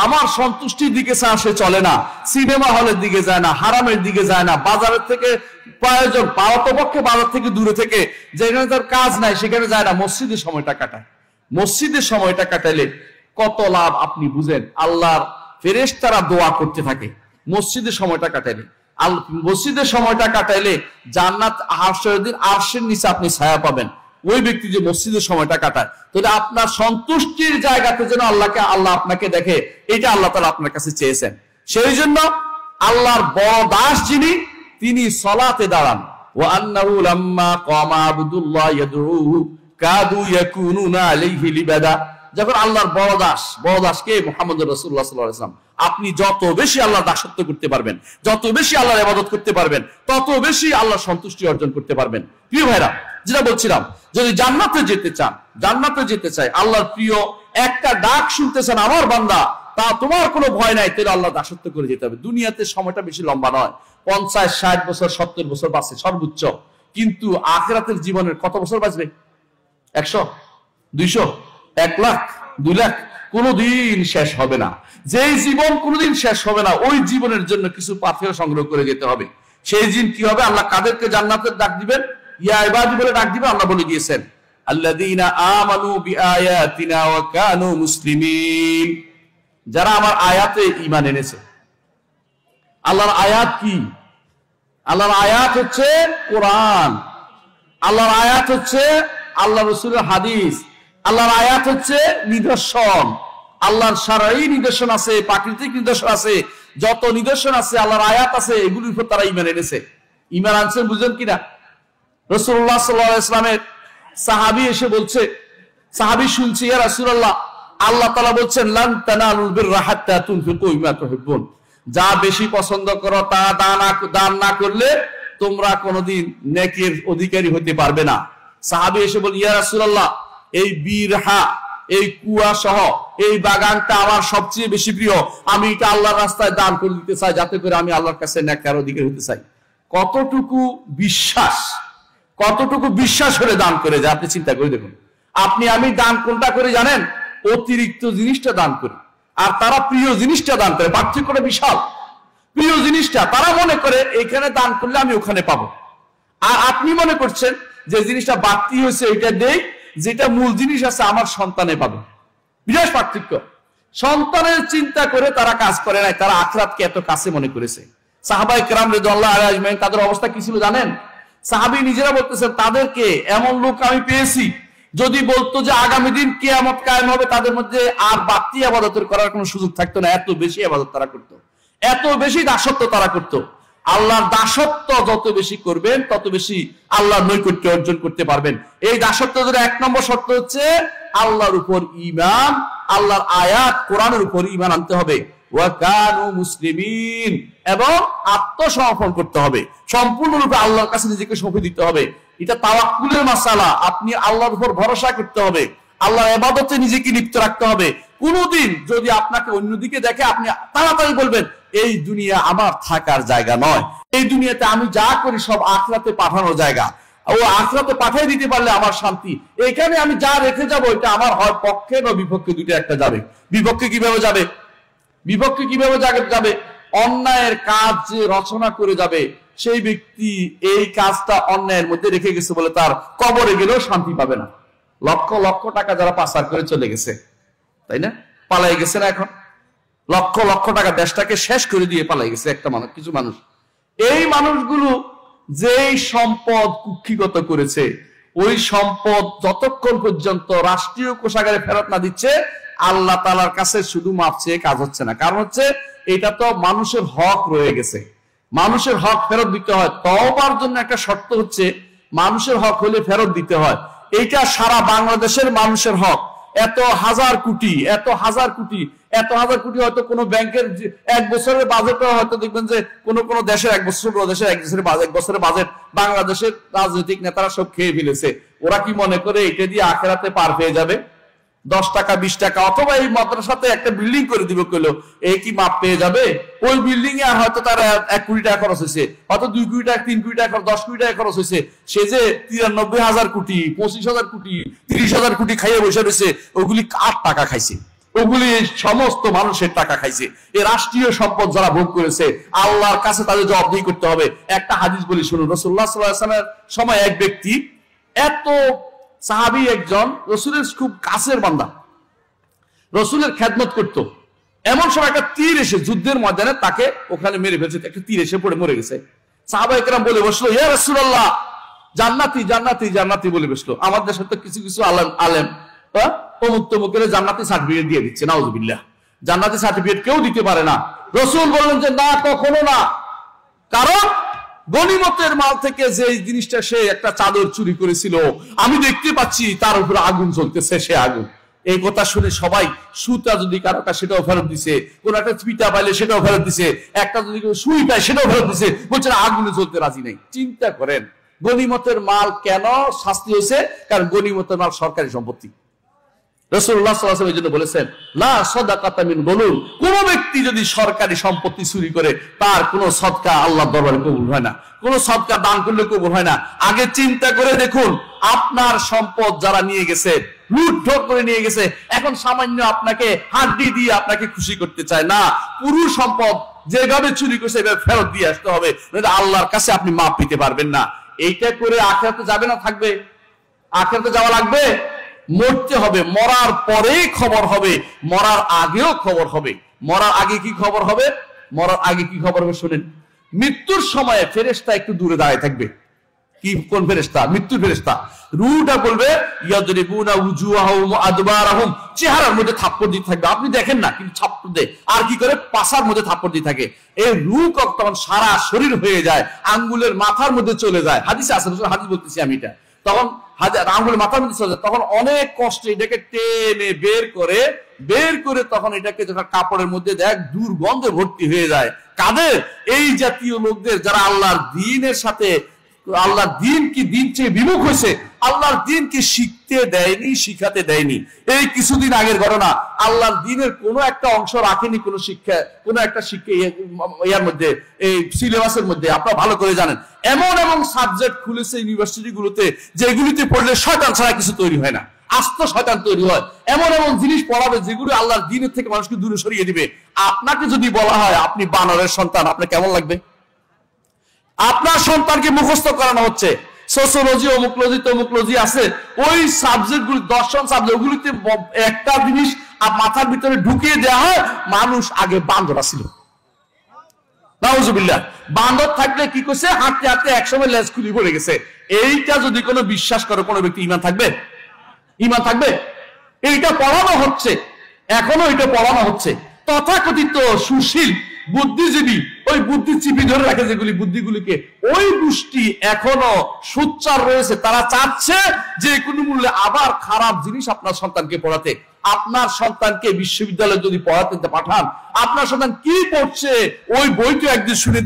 আমার সন্তুষ্টির দিকে সে চলে না, সিনেমা হলের দিকে যায় না, হারামের দিকে যায় না, বাজারের থেকে প্রয়োজন পারতপক্ষে বাজার থেকে দূরে থেকে, যেখানে তার কাজ নাই সেখানে যায় না, মসজিদে সময়টা কাটায়। মসজিদে সময়টা কাটাইলে কত লাভ আপনি বুঝেন। আল্লাহর ফেরেশতারা দোয়া করতে থাকে মসজিদে সময়টা কাটাইলে। মসজিদে সময়টা কাটাইলে জান্নাত আরশের নিচে আপনি ছায়া পাবেন। ওই ব্যক্তি যে মসজিদের সময়টা কাটায়, তাহলে আপনার সন্তুষ্টির জায়গাতে যেন আল্লাহ আপনাকে দেখে, এটা আল্লাহ তাআলা আপনার কাছে চেয়েছেন। সেই জন্য আল্লাহর বড় দাস যিনি, তিনি সালাতে দাঁড়ান। ওয়া আন্নাহু লাম্মা কামা আবদুল্লাহ ইয়াদউহু কাদু ইয়াকুনুনা আলাইহি লিবাদা। যখন আল্লাহর বড় দাসকে মুহাম্মদ রাসূলুল্লাহ সাল্লাল্লাহু আলাইহি ওয়াসাল্লাম, আপনি যত বেশি আল্লাহর দাসত্ব করতে পারবেন, যত বেশি আল্লাহর ইবাদত করতে পারবেন, তত বেশি আল্লাহর সন্তুষ্টি অর্জন করতে পারবেন। প্রিয় ভাইরা, যেটা বলছিলাম, যদি জান্নাতে যেতে চাই, আল্লাহর প্রিয় একটা ডাক শুনতে চান, আমার বান্দা, তা তোমার কোনো ভয় নাই, তাহলে আল্লাহ দাসত্ব করে যেতে হবে। দুনিয়াতে সময়টা বেশি লম্বা নয়, 50, 60 বছর, 70 বছর বাঁচে সর্বোচ্চ। কিন্তু আখিরাতের জীবনের কত বছর বাঁচবে? 100, 200, 1 লাখ, 2 লাখ, কোনদিন শেষ হবে না। যেই জীবন কোনদিন শেষ হবে না, ওই জীবনের জন্য কিছু পাথেয় সংগ্রহ করে যেতে হবে। সেই দিন কি হবে? আল্লাহ কাদেরকে জান্নাতের ডাক দিবেন? ইয়া ইবাদি বলে ডাক দিবেন। আল্লাহ বলে দিয়েছেন, আল্লাযীনা আমানু বিআয়াতিনা ওয়া কানু মুসলিমিন, যারা আমার আয়াতে ঈমান এনেছে। আল্লাহর আয়াত কি? আল্লাহর আয়াত হচ্ছে কোরআন, আল্লাহর আয়াত হচ্ছে আল্লাহ রাসূলের হাদিস, আল্লাহর আয়াত হচ্ছে নিদর্শন। আল্লাহর শারঈ নিদর্শন আছে, প্রাকৃতিক নিদর্শন আছে, যত নিদর্শন আছে আল্লাহর আয়াত আছে, এগুলির উপর তারা ঈমান এনেছে। ঈমান আনছেন বুঝেন কিনা? রাসূলুল্লাহ সাল্লাল্লাহু আলাইহি ওয়াসাল্লামের সাহাবী এসে বলছে, সাহাবী শুনছে, ইয়া রাসূলুল্লাহ, আল্লাহ তাআলা বলছেন, লান তানালুল বিররা হাত্তা তুনফিকু মিম্মা তুহিব্বুন, যা বেশি পছন্দ করো তা দান না করলে তোমরা কোনোদিন নেকির অধিকারী হতে পারবে না। সাহাবী এসে বলে, ইয়া রাসূলুল্লাহ, এই বিরহা, এই কুয়া সহ এই বাগানটা আমার সবচেয়ে বেশি প্রিয়, আমি এটা আল্লাহর রাস্তায় দান করে দিতে চাই, যাতে করে আমি আল্লাহর কাছে নেককার অধিকারী হতে চাই। কতটুকু বিশ্বাস হলে দান করে যায়, আপনি চিন্তা করে দেখুন। আমি দান কোনটা করে জানেন? অতিরিক্ত জিনিসটা দান করি, আর তারা প্রিয় জিনিসটা দান করে। পার্থক্যটা বিশাল। প্রিয় জিনিসটা তারা মনে করে এখানে দান করলে আমি ওখানে পাবো, আর আপনি মনে করছেন যে জিনিসটা বাড়তি হয়েছে ওইটা দেই, যেটা মূল জিনিস আছে আমার সন্তানে পাবে। বিরাট পার্থক্য। সন্তানের চিন্তা করে তারা কাজ করে নাই, তারা আখিরাতকে এত কাছে মনে করেছে। সাহাবায়ে কেরাম রাদিয়াল্লাহু আলাইহিম আজমাইন, তাদের অবস্থা কি ছিল জানেন? সাহাবী নিজেরা বলতেছেন, তাদেরকে এমন লোক আমি পেয়েছি, যদি বলতো যে আগামী দিন কিয়ামত কায়েম হবে, তাদের মধ্যে আর বাড়তি ইবাদতের করার কোনো সুযোগ থাকতো না। এত বেশি ইবাদত তারা করতো, এত বেশি দাসত্ব তারা করতো। আল্লাহর দাসত্ব যত বেশি করবেন, তত বেশি আল্লাহর নৈকট্য অর্জন করতে পারবেন। এই দাসত্বের 1 নম্বর শর্ত হচ্ছে আল্লাহর উপর ঈমান, আল্লাহর আয়াত কোরআনের উপর ঈমান আনতে হবে। ওয়া কানু মুসলিমিন, এবং আত্মসমর্পণ করতে হবে, সম্পূর্ণরূপে আল্লাহর কাছে নিজেকে সঁপে দিতে হবে। এটা তাওয়াক্কুলের মাসালা। আপনি আল্লাহর উপর ভরসা করতে হবে, আল্লাহর ইবাদতে নিজেকে লিপ্ত রাখতে হবে। কোনদিন যদি আপনাকে অন্যদিকে দেখে, আপনি তাড়াতাড়ি বলবেন, এই দুনিয়া আমার থাকার জায়গা নয়, এই দুনিয়াতে আমি যা করি সব আখিরাতে পাঠানোর জায়গা। ও আখিরাতে পাঠিয়ে দিতে পারলে আমার শান্তি। এখানে আমি যা রেখে যাব, এটা আমার হয় পক্ষে না বিপক্ষে, দুটো একটা যাবে। বিপক্ষে কিভাবে যাবে? অন্যায়ের কাজ যে রচনা করে যাবে, সেই ব্যক্তি এই কাজটা অন্যায়ের মধ্যে রেখে গেছে বলে তার কবরে গেলেও শান্তি পাবে না। লক্ষ লক্ষ টাকা যারা পাচার করে চলে গেছে, তাই না? পালাই গেছে না? এখন লক্ষ লক্ষ টাকা দেশটাকে শেষ করে দিয়ে পালাই গেছে কিছু মানুষ। এই মানুষগুলো যেই সম্পদ কুক্ষিগত করেছে, ওই সম্পদ যতক্ষণ পর্যন্ত রাষ্ট্রীয় কোষাগারে ফেরত না দিচ্ছে, আল্লাহ তাআলার কাছে শুধু মাপ চেয়ে কাজ হচ্ছে না। কারণ হচ্ছে এটা তো মানুষের হক রয়ে গেছে, মানুষের হক ফেরত দিতে হয়। তওবার জন্য একটা শর্ত হচ্ছে মানুষের হক হলে ফেরত দিতে হয়। এইটা সারা বাংলাদেশের মানুষের হক। এত হাজার কোটি হয়তো কোনো ব্যাংকের 1 বছরের বাজেট, হয়তো দেখবেন যে কোনো দেশের 1 বছরের বাজেট বাংলাদেশের রাজনৈতিক নেতারা সব খেয়ে ফেলেছে। ওরা কি মনে করে এটা দিয়ে আখিরাতে পার পেয়ে যাবে? 10 টাকা 20 টাকা, অথবা এই মাদ্রাসাতে একটা বিল্ডিং করে দিবে কইলো, এই কি মাপ পেয়ে যাবে? ওই বিল্ডিং এ হয়তো তার 1 কোটি টাকা খরচ হয়েছে, হয়তো 2 কোটি টাকা, 3 কোটি টাকা, 10 কোটি টাকা খরচ হয়েছে। সে যে 93,000 কোটি, 25,000 কোটি, 30,000 কোটি খাইয়ে বসে রয়েছে, ওগুলি কার টাকা খাইছে? ওগুলি সমস্ত মানুষের টাকা খাইছে। এই রাষ্ট্রীয় সম্পদ যারা ভোগ করেছে, আল্লাহর কাছে তাদের জবাবদিহি করতে হবে। একটা হাদিস বলি শুনুন। রাসূলুল্লাহ সাল্লাল্লাহু আলাইহি ওয়াসাল্লামের সময় এক ব্যক্তি এত সাহাবী একজন রসুলের খুব কাছের বান্দা, রসুলের খেদমত করতো। এমন সময় একটা তীর এসে যুদ্ধের ময়দানে তাকে ওখানে মেরে ফেলছে, একটা তীর এসে পড়ে মরে গেছে। সাহাবা একরাম বলে বসলো, ইয়া রাসূলুল্লাহ, জান্নাতি জান্নাতি জান্নাতি বলে বসলো। আমাদের সাথে কিছু কিছু আলেম অমুক তমুকের জান্নাতি সার্টিফিকেট দিয়ে দিচ্ছে, নাউযুবিল্লাহ। জান্নাতি সার্টিফিকেট কেউ দিতে পারে না। রসুল বললেন যে না, কখনো না। কারণ গনিমতের মাল থেকে যে জিনিসটা, সে একটা চাদর চুরি করেছিল, আমি দেখতে পাচ্ছি তার উপরে আগুন জ্বলতেছে, সে আগুন। এই কথা শুনে সবাই, সুতা যদি কারোটা সেটাও ফেরত দিছে, কোন একটা পিতা পাইলে সেটাও ফেরত দিছে, একটা যদি সুই পায় সেটাও ফেরত দিছে, বলছে আগুনে জ্বলতে রাজি নেই। চিন্তা করেন গনিমতের মাল কেন শাস্তি হয়েছে? কারণ গনিমতের মাল সরকারি সম্পত্তি। রাসূলুল্লাহ সাল্লাল্লাহু আলাইহি ওয়াসাল্লাম এই জন্য বলেছেন, লা সাদাকাতা মিন গুলুল, কোন ব্যক্তি যদি সরকারি সম্পত্তি চুরি করে তার কোন সদকা আল্লাহর দরবারে কবুল হয় না, কোন সদকা দান করলে কবুল হয় না। আগে চিন্তা করে দেখুন, আপনার সম্পদ যারা নিয়ে গেছে, লুটঢোক করে নিয়ে গেছে, এখন সামান্য আপনাকে হাড্ডি দিয়ে আপনাকে খুশি করতে চায় না। পুরো সম্পদ যেভাবে চুরি করছে এভাবে ফেরত দিয়ে আসতে হবে, নয়তো আল্লাহর কাছে আপনি মাপ পেতে পারবেন না। এইটা করে আখিরাতে যাবে না থাকবে? আখিরাতে যাওয়া লাগবে, মরতে হবে। মরার পরেই খবর হবে, মরার আগেও খবর হবে। মরার আগে কি খবর হবে? মরার আগে কি খবর হবে শুনেন। মৃত্যুর সময়ে ফেরেশতা একটু দূরে দাঁড়িয়ে থাকবে। কি, কোন ফেরেশতা? মৃত্যুর ফেরেশতা। রূহটা বলবে ইয়াদরিবুনা উজুহাহুম আদবারাহুম, চেহারার মধ্যে থাপ্পড় দিতে থাকবে। আপনি দেখেন না, কিন্তু থাপ্পড় দেয়। আর কি করে? পাছার মধ্যে থাপ্পড় দিতে থাকে। এই রূহ তখন সারা শরীর হয়ে যায়, আঙ্গুলের মাথার মধ্যে চলে যায়। হাদিসে আছে, হাদিস বলতেছি আমি এটা। তখন আঙ্গুলের মাথার মধ্যে চলে যায়, তখন অনেক কষ্টে এটাকে টেনে বের করে তখন এটাকে যখন কাপড়ের মধ্যে দেখ, দুর্গন্ধে ভর্তি হয়ে যায়। কাদের? এই জাতীয় লোকদের যারা আল্লাহর দ্বীনের সাথে, আল্লাহর দ্বীন কি দিন চেয়ে বিমুখ হয়েছে, আল্লাহর দ্বীন কি শিখতে দেয়নি, শিখাতে দেয়নি। এই কিছুদিন আগের ঘটনা, আল্লাহর দ্বীনের কোনো একটা অংশ রাখেনি কোনো শিক্ষা, কোনো একটা শিক্ষা ইয়ার মধ্যে, এই সিলেবাসের মধ্যে। আপনারা ভালো করে জানেন, এমন এমন সাবজেক্ট খুলেছে ইউনিভার্সিটি গুলোতে, যেগুলিতে পড়লে শয়তান ছাড়া কিছু তৈরি হয় না, আস্ত শয়তান তৈরি হয়। এমন এমন জিনিস পড়াবে যেগুলো আল্লাহর দ্বীনের থেকে মানুষকে দূরে সরিয়ে দিবে। আপনাকে যদি বলা হয় আপনি বানরের সন্তান, আপনার কেমন লাগবে? আপনার সন্তানকে মুখস্থ করানো হচ্ছে সোসিওলজি, অমুকলজি তমুকলজি আছে, ওই সাবজেক্ট গুলি, দর্শন সাবজেক্ট, ওগুলিতে একটা জিনিস মাথার ভিতরে ঢুকিয়ে দেওয়া হয়, মানুষ আগে বান্দর ছিল। নাউজুবিল্লাহ। বান্দর থাকলে কি করছে? হাঁটতে হাঁটতে একসময় লেজ খুলি পড়ে গেছে। এইটা যদি কোনো বিশ্বাস করে কোনো ব্যক্তি, ইমান থাকবে? ইমান থাকবে? এইটা পড়ানো হচ্ছে, এখনো এটা পড়ানো হচ্ছে। তথাকথিত সুশীল বুদ্ধিজীবী, ওই বুদ্ধি চিপি ধরে রাখে যেগুলি বুদ্ধিগুলিকে, ওই গোষ্ঠী এখনো সোচ্চার রয়েছে। তারা চাচ্ছে যে কোনো মূল্যে আবার খারাপ জিনিস আপনার সন্তানকে পড়াতে। আপনার সন্তানকে বিশ্ববিদ্যালয়ে যদি পড়াতে পাঠান, আপনার সন্তান কি পড়ছে ওই বইটা একদিন শুনে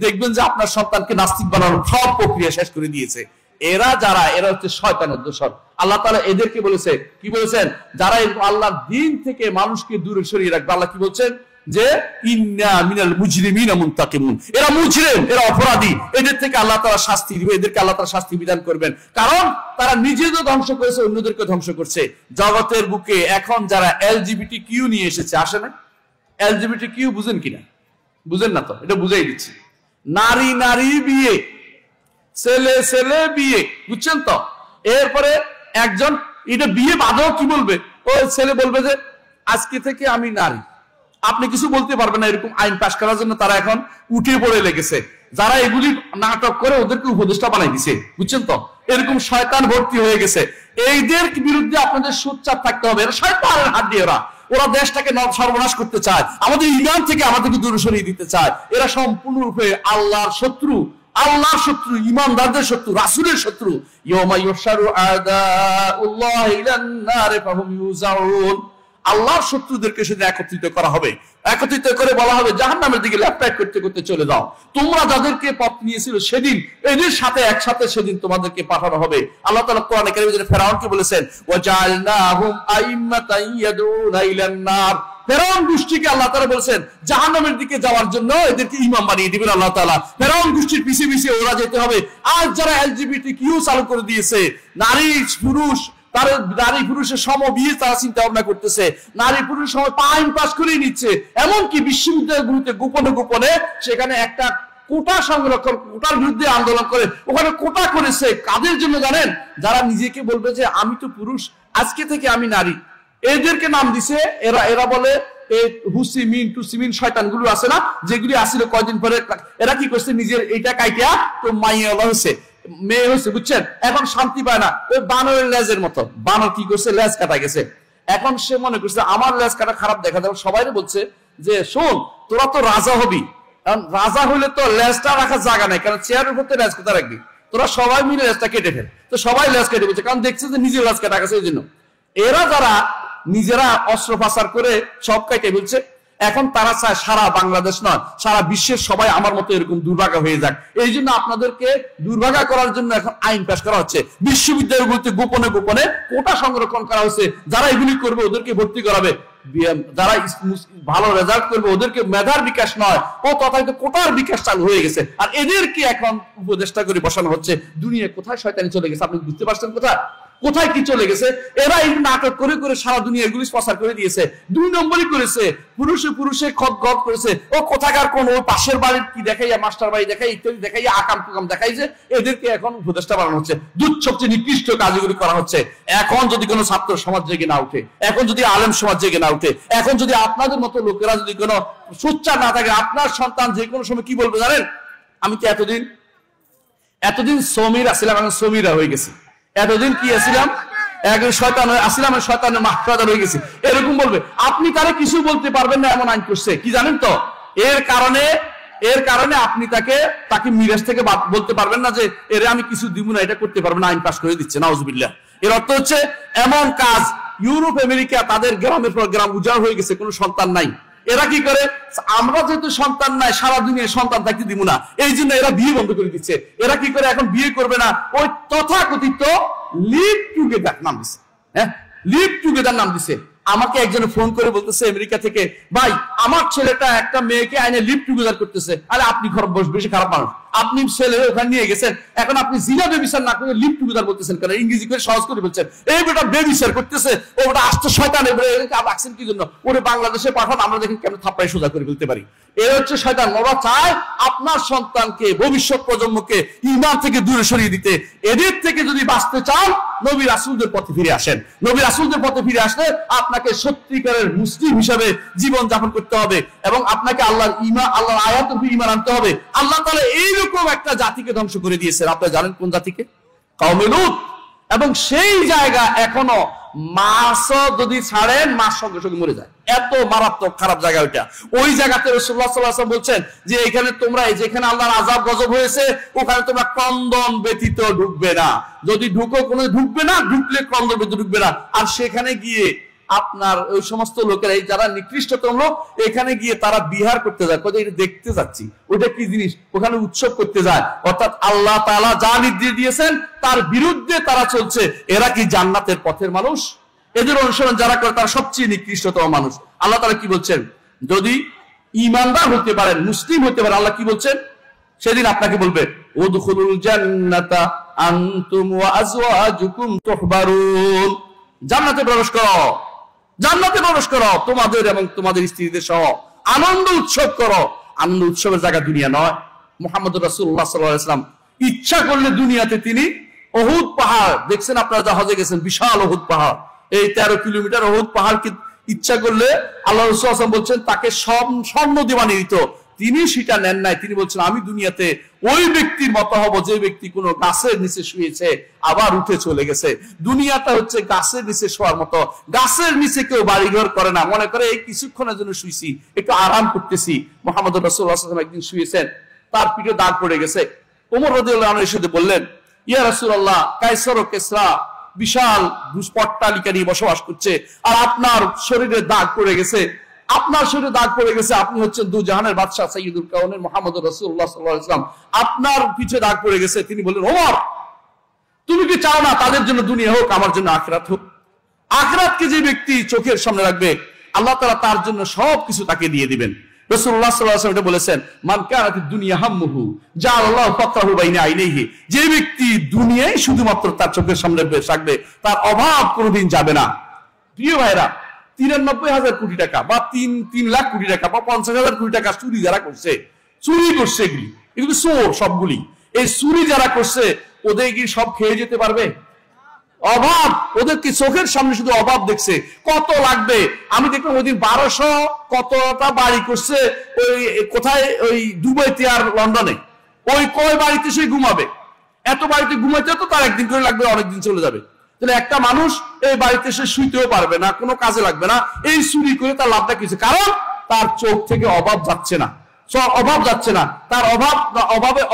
দেখবেন যে আপনার সন্তানকে নাস্তিক বানানোর সব প্রক্রিয়া শেষ করে দিয়েছে। এরা যারা, এরা হচ্ছে শয়তানের দোসর। আল্লাহ তাআলা এদেরকে বলেছে, কি বলেছেন? যারা আল্লাহর দ্বীন থেকে মানুষকে দূরে সরিয়ে রাখবে। আল্লাহ কি বলছেন? যে ইন্না মিনাল মুজরিমিনা মুনতাকিমুন, এরা মুজরিম, এরা অপরাধী, এদের থেকে আল্লাহ তাআলা শাস্তি দিবে, এদেরকে আল্লাহ তাআলা শাস্তি বিধান করবেন। কারণ তারা নিজেদের ধ্বংস করেছে, অন্যদেরকে ধ্বংস করছে। জগতের বুকে এখন যারা LGBTQ নিয়ে এসেছে, আসে না? LGBTQ বুঝেন কিনা? বুঝেন না তো, এটা বুঝাই দিচ্ছি। নারী নারী বিয়ে, ছেলে ছেলে বিয়ে, বুঝছেন তো? এরপরে একজন এটা বিয়ে বাঁধাও কি বলবে? ওই ছেলে বলবে যে আজকে থেকে আমি নারী, আপনি কিছু বলতে পারবেন না। এরকম আইন পাশ করার জন্য তারা এখন উঠে পড়ে লেগেছে। যারা এগুলি নাটক করে ওদেরকে উপদেষ্টা বানাই দিছে, বুঝছেন তো? এরকম শয়তান ভর্তি হয়ে গেছে। এইদের বিরুদ্ধে আপনাদের সোচ্চার থাকতে হবে। এরা শয়তানের হাত দিয়ে, ওরা দেশটাকে সর্বনাশ করতে চায়, আমাদের ঈমান থেকে আমাদেরকে দূরে সরিয়ে দিতে চায়। এরা সম্পূর্ণরূপে আল্লাহর শত্রু, আল্লাহর শত্রু, ইমানদারদের শত্রু, রাসূলের শত্রু। ইয়াউমা ইউশারু আদাউল্লাহি ইলান নার ফাহুম ইউজাউন, আল্লাহর শত্রুদেরকে সেদিন একত্রিত করা হবে, একত্রিত করে বলা হবে জাহান্নামের দিকে ল্যাপট্যাপ করতে করতে চলে যাও। তোমরা যাদেরকে পথ নিয়েছিল সেদিন এদের সাথে একসাথে সেদিন তোমাদেরকে পাঠানো হবে। আল্লাহ তাআলা কোরআনে কারীমে ফেরাউনকে বলেছেন, ওয়াজআলনাহুম আইম্মাতান ইয়াদউনা ইলান নার, ফেরাউন গোষ্ঠীকে আল্লাহ তাআলা বলেছেন জাহান্নামের দিকে যাওয়ার জন্য এদেরকে ইমাম বানিয়ে দিবেন আল্লাহ তাআলা। ফেরাউন গোষ্ঠীর পিছে পিছে ওরা যেতে হবে। আর যারা LGBTQ চালু করে দিয়েছে, নারী পুরুষ, তারা নারী পুরুষের সম বিয়ে তারা চিন্তা ভাবনা করতেছে, নারী পুরুষ সম আইন পাস করেই নিচ্ছে। এমনকি বিশ্ববিদ্যালয়গুলোতে গোপনে গোপনে সেখানে একটা কোটা সংরক্ষণ, কোটার বিরুদ্ধে আন্দোলন করে, ওখানে কোটা করেছে কাদের জন্য জানেন? যারা নিজেকে বলবে যে আমি তো পুরুষ, আজকে থেকে আমি নারী, এদেরকে নাম দিছে এরা বলে হুসি মিন টুসি মিন শয়তানগুলো আছে না, যেগুলি আসলে কয়দিন পরে এরা কি করছে, নিজের এইটা কাইটা তো মাইয়া হয়েছে, মেয়ে হয়েছে, বুঝছেন? এখন শান্তি পায় না, ওই বানরের লেজের মতো। বানর কি করছে, লেজ কাটা গেছে। এখন সে মনে করছে আমার লেজ কাটা খারাপ দেখা যাবে, সবাই বলছে যে শোন তোরা তো রাজা হবি, কারণ রাজা হইলে তো লেজটা রাখার জায়গা নাই, কারণ চেয়ারের উপর লেজ কোথায় রাখবি, তোরা সবাই মিলে লেজটা কেটে ফেল। তো সবাই লেজ কেটে বলছে, কারণ দেখছে যে নিজের লেজ কাটা গেছে। এই জন্য এরা যারা নিজেরা অস্ত্র পাচার করে সব কাইটে বলছে, এখন তারা চায় সারা বাংলাদেশ নয়, সারা বিশ্বের সবাই আমার মতো এরকম দুর্ভাগা হয়ে যাক। এই জন্য আপনাদেরকে দুর্ভাগা করার জন্য এখন আইন পাশ করা হচ্ছে। বিশ্ববিদ্যালয়গুলোতে গোপনে গোপনে কোটা সংরক্ষণ করা হচ্ছে, যারা এগুলি করবে ওদেরকে ভর্তি করাবে, যারা ভালো রেজাল্ট করবে ওদেরকে মেধার বিকাশ নয়, ও তথাকথিত কোটার বিকাশ চালু হয়ে গেছে। আর এদেরকে এখন উপদেষ্টা করে বসানো হচ্ছে। দুনিয়া কোথায় শয়তানি চলে গেছে আপনি বুঝতে পারছেন? কোথায় কি চলে গেছে? এরা এই নাটক করে করে সারা দুনিয়া এগুলি প্রচার করে দিয়েছে। 2 নম্বরই করেছে, পুরুষে পুরুষে খত গত করেছে। ও কোথাকার কোন ও পাশের বাড়ির কি দেখাইয়া, মাস্টার বাড়ি দেখাই, ইত্যাদি দেখাইয়া, আকাম কুকাম দেখাই, যে এদেরকে এখন উপদেষ্টা বানানো হচ্ছে। সবচেয়ে নিকৃষ্ট কাজগুলি করা হচ্ছে। এখন যদি কোনো ছাত্র সমাজ জেগে না উঠে, এখন যদি আলেম সমাজ জেগে না উঠে, এখন যদি আপনাদের মতো লোকেরা যদি কোনো সোচ্চার না থাকে, আপনার সন্তান যে কোনো সময় কি বলবে জানেন? আমি তো এতদিন সমীর আসছিলাম, এখন সমীরা হয়ে গেছি। এতদিন কি আসছিলাম, একজন শয়তান আসছিলাম, শয়তানের মাহফুজা হয়ে গেছি, এরকম বলবে। আপনি তারে কিছু বলতে পারবেন না, এমন আইন করছে। কি জানেন তো? এর কারণে আপনি তাকে মিরাজ থেকে বলতে পারবেন না যে এর আমি কিছু দিব না, এটা করতে পারবেন না, আইন পাস করে দিচ্ছে। নাউজুবিল্লাহ। এর অর্থ হচ্ছে এমন কাজ। ইউরোপ আমেরিকা তাদের গ্রামের পর গ্রাম উজাড় হয়ে গেছে, কোনো সন্তান নাই। এরা কি করে, আমরা যেহেতু সন্তান নাই, সারা দুনিয়ায় সন্তান থাকতে দিব না, এই জন্য এরা বিয়ে বন্ধ করে দিচ্ছে। এরা কি করে, এখন বিয়ে করবে না, ওই তথাকথিত লিভ টুগেদার নাম দিছে। হ্যাঁ, লিভ টুগেদার নাম দিছে। আমাকে একজন ফোন করে বলতেছে আমেরিকা থেকে, ভাই আমার ছেলেটা একটা মেয়েকে আইনে লিভ টুগেদার করতেছে। আরে আপনি বেশি খারাপ মানুষ, আপনি ছেলে ওখানে নিয়ে গেছেন, এখন আপনি জিনা বেবিচার না করে লিভ টুগেদার বলতেছেন কেন? ইংরেজি করে সহজ করে বলছেন, এই বেটা বেবিচার করতেছে, ও বেটা আসতে শয়তান, রাখছেন কি জন্য? ওরে বাংলাদেশে পাঠান, আমরা দেখি কেমন থাপ্পাই সোজা করে ফেলতে পারি। এর হচ্ছে শয়তান। ওরা চায় আপনার সন্তানকে, ভবিষ্যৎ প্রজন্মকে ঈমান থেকে দূরে সরিয়ে দিতে। এদের থেকে যদি বাঁচতে চান, নবী রাসূলদের পথে ফিরে আসেন। নবী রাসূলদের পথে ফিরে আসলে আপনাকে সত্যিকারের মুসলিম হিসাবে জীবন যাপন করতে হবে, এবং আপনাকে আল্লাহর আয়াতের উপর ঈমান আনতে হবে। আল্লাহ তাআলা এইরকম একটা জাতিকে ধ্বংস করে দিয়েছেন। আপনারা জানেন কোন জাতিকে? কওমে লূত। এবং সেই জায়গা এখনো মাছও যদি ছাড়েন, মাছ সঙ্গে সঙ্গে মরে যায়। এত মারাত্মক খারাপ জায়গা ওইটা। ওই জায়গাতে রাসূলুল্লাহ সাল্লাল্লাহু আলাইহি ওয়াসাল্লাম বলছেন যে এখানে তোমরা, যেখানে আল্লাহর আযাব গজব হয়েছে, ওখানে তোমরা ক্রন্দন ব্যতীত ঢুকবে না। যদি ঢুকো, কোনো ঢুকবে না, ঢুকলে ক্রন্দন ব্যতীত ঢুকবে না। আর সেখানে গিয়ে আপনার ওই সমস্ত লোকেরা, যারা নিকৃষ্টতম লোক, এখানে গিয়ে তারা বিহার করতে যায়, কোথায় এটা দেখতে যাচ্ছি, ওটা কি জিনিস, ওখানে উৎসব করতে যায়। অর্থাৎ আল্লাহ তাআলা যা নির্দেশ দিয়েছেন তার বিরুদ্ধে তারা চলছে। এরা কি জান্নাতের পথের মানুষ? এদের অনুসরণ যারা করে তারা সবচেয়ে নিকৃষ্টতম মানুষ। আল্লাহ তাআলা কি বলছেন? যদি ঈমানদার হতে পারেন, মুসলিম হতে পারেন, আল্লাহ কি বলছেন? সেদিন আপনাকে বলবে, উদখুলুল জান্নাতা আনতুম ওয়া আজওয়াজুকুম তুহবারুন। জান্নাতে প্রবেশ করো, জান্নাতে প্রবেশ করো, তোমাদের এবং তোমাদের স্ত্রীদের সহ আনন্দ উৎসব করো। আনন্দ উৎসবের জায়গা দুনিয়া নয়। মুহাম্মদুর রাসূলুল্লাহ সাল্লাল্লাহু আলাইহি ওয়াসাল্লাম ইচ্ছা করলে দুনিয়াতে তিনি উহুদ পাহাড় দেখছেন, আপনারা যা হজে গেছেন, বিশাল উহুদ পাহাড়, এই 13 কিলোমিটার উহুদ পাহাড় কি ইচ্ছা করলে আল্লাহ রাসূল সাল্লাল্লাহু আলাইহি ওয়াসাল্লাম বলছেন তাকে স্বর্ণ দিয়ে বানিয়ে দিত। তিনি সেটা নেন নাই। তিনি বলছেন আমি দুনিয়াতে ওই ব্যক্তির মতো হব যে ব্যক্তি কোনো গাছের নিচে শুয়েছে আবার উঠে চলে গেছে। দুনিয়াটা হচ্ছে গাছের নিচে শোয়ার মতো। গাছের নিচে কেউ বাড়িঘর করে না, মনে করে এই কিছুক্ষণের জন্য শুয়েছি, একটু আরাম করতেছি। মুহাম্মদ রাসূলুল্লাহ সাল্লাল্লাহু আলাইহি ওয়াসাল্লাম একদিন শুয়েছেন, তার পিঠে দাগ পড়ে গেছে। ওমর রাদিয়াল্লাহু আনহু এসে বললেন, ইয়া রাসূলুল্লাহ, কায়সার ও কিসরা বিশাল পট্টালিকা নিয়ে বসবাস করছে, আর আপনার শরীরে দাগ পড়ে গেছে, আপনার শরীরে দাগ পড়ে গেছে, আপনি হচ্ছেন দু জাহানের বাদশা সাইয়্যিদুল কাউনের মুহাম্মদুর রাসূলুল্লাহ সাল্লাল্লাহু আলাইহি ওয়াসাল্লাম, আপনার পিঠে দাগ পড়ে গেছে। তিনি বললেন, ওমর, তুমি কি চাও না তাদের জন্য দুনিয়া হোক, আমার জন্য আখিরাত হোক? আখিরাতকে যে ব্যক্তি চোখের সামনে রাখবে, আল্লাহ তাআলা তার জন্য সবকিছু তাকে দিয়ে দিবেন। রাসূলুল্লাহ সাল্লাল্লাহু আলাইহি ওয়াসাল্লাম এটা বলেছেন, মান কানাতিদ দুনিয়া হাম্মুহু জাআলাল্লাহু ফাকরাহু বাইনা আইনাইহি। যে ব্যক্তি দুনিয়ায় শুধুমাত্র তার চোখের সামনে রাখবে, তার অভাব কোনোদিন যাবে না। প্রিয় ভাইরা, 93,000 কোটি টাকা বা 3 লাখ কোটি টাকা বা 50,000 কোটি টাকা চুরি যারা করছে, এগুলি এগুলো চোর সবগুলি। এই চুরি যারা করছে ওদের কি সব খেয়ে যেতে পারবে? অভাব, ওদের কি চোখের সামনে শুধু অভাব দেখছে। কত লাগবে? আমি দেখলাম ওই দিন 1200 কতটা বাড়ি করছে ওই কোথায়, ওই দুবাইতে আর লন্ডনে। ওই কয় বাড়িতে সে ঘুমাবে? এত বাড়িতে ঘুমাইতে তো তার একদিন করে লাগবে, অনেকদিন চলে যাবে। তাহলে একটা মানুষ এই বাড়িতে সে শুইতেও পারবে না, কোনো কাজে লাগবে না। এই চুরি করে তার লাভটা কিছু, কারণ তার চোখ থেকে অভাব যাচ্ছে না, অভাব যাচ্ছে না, তার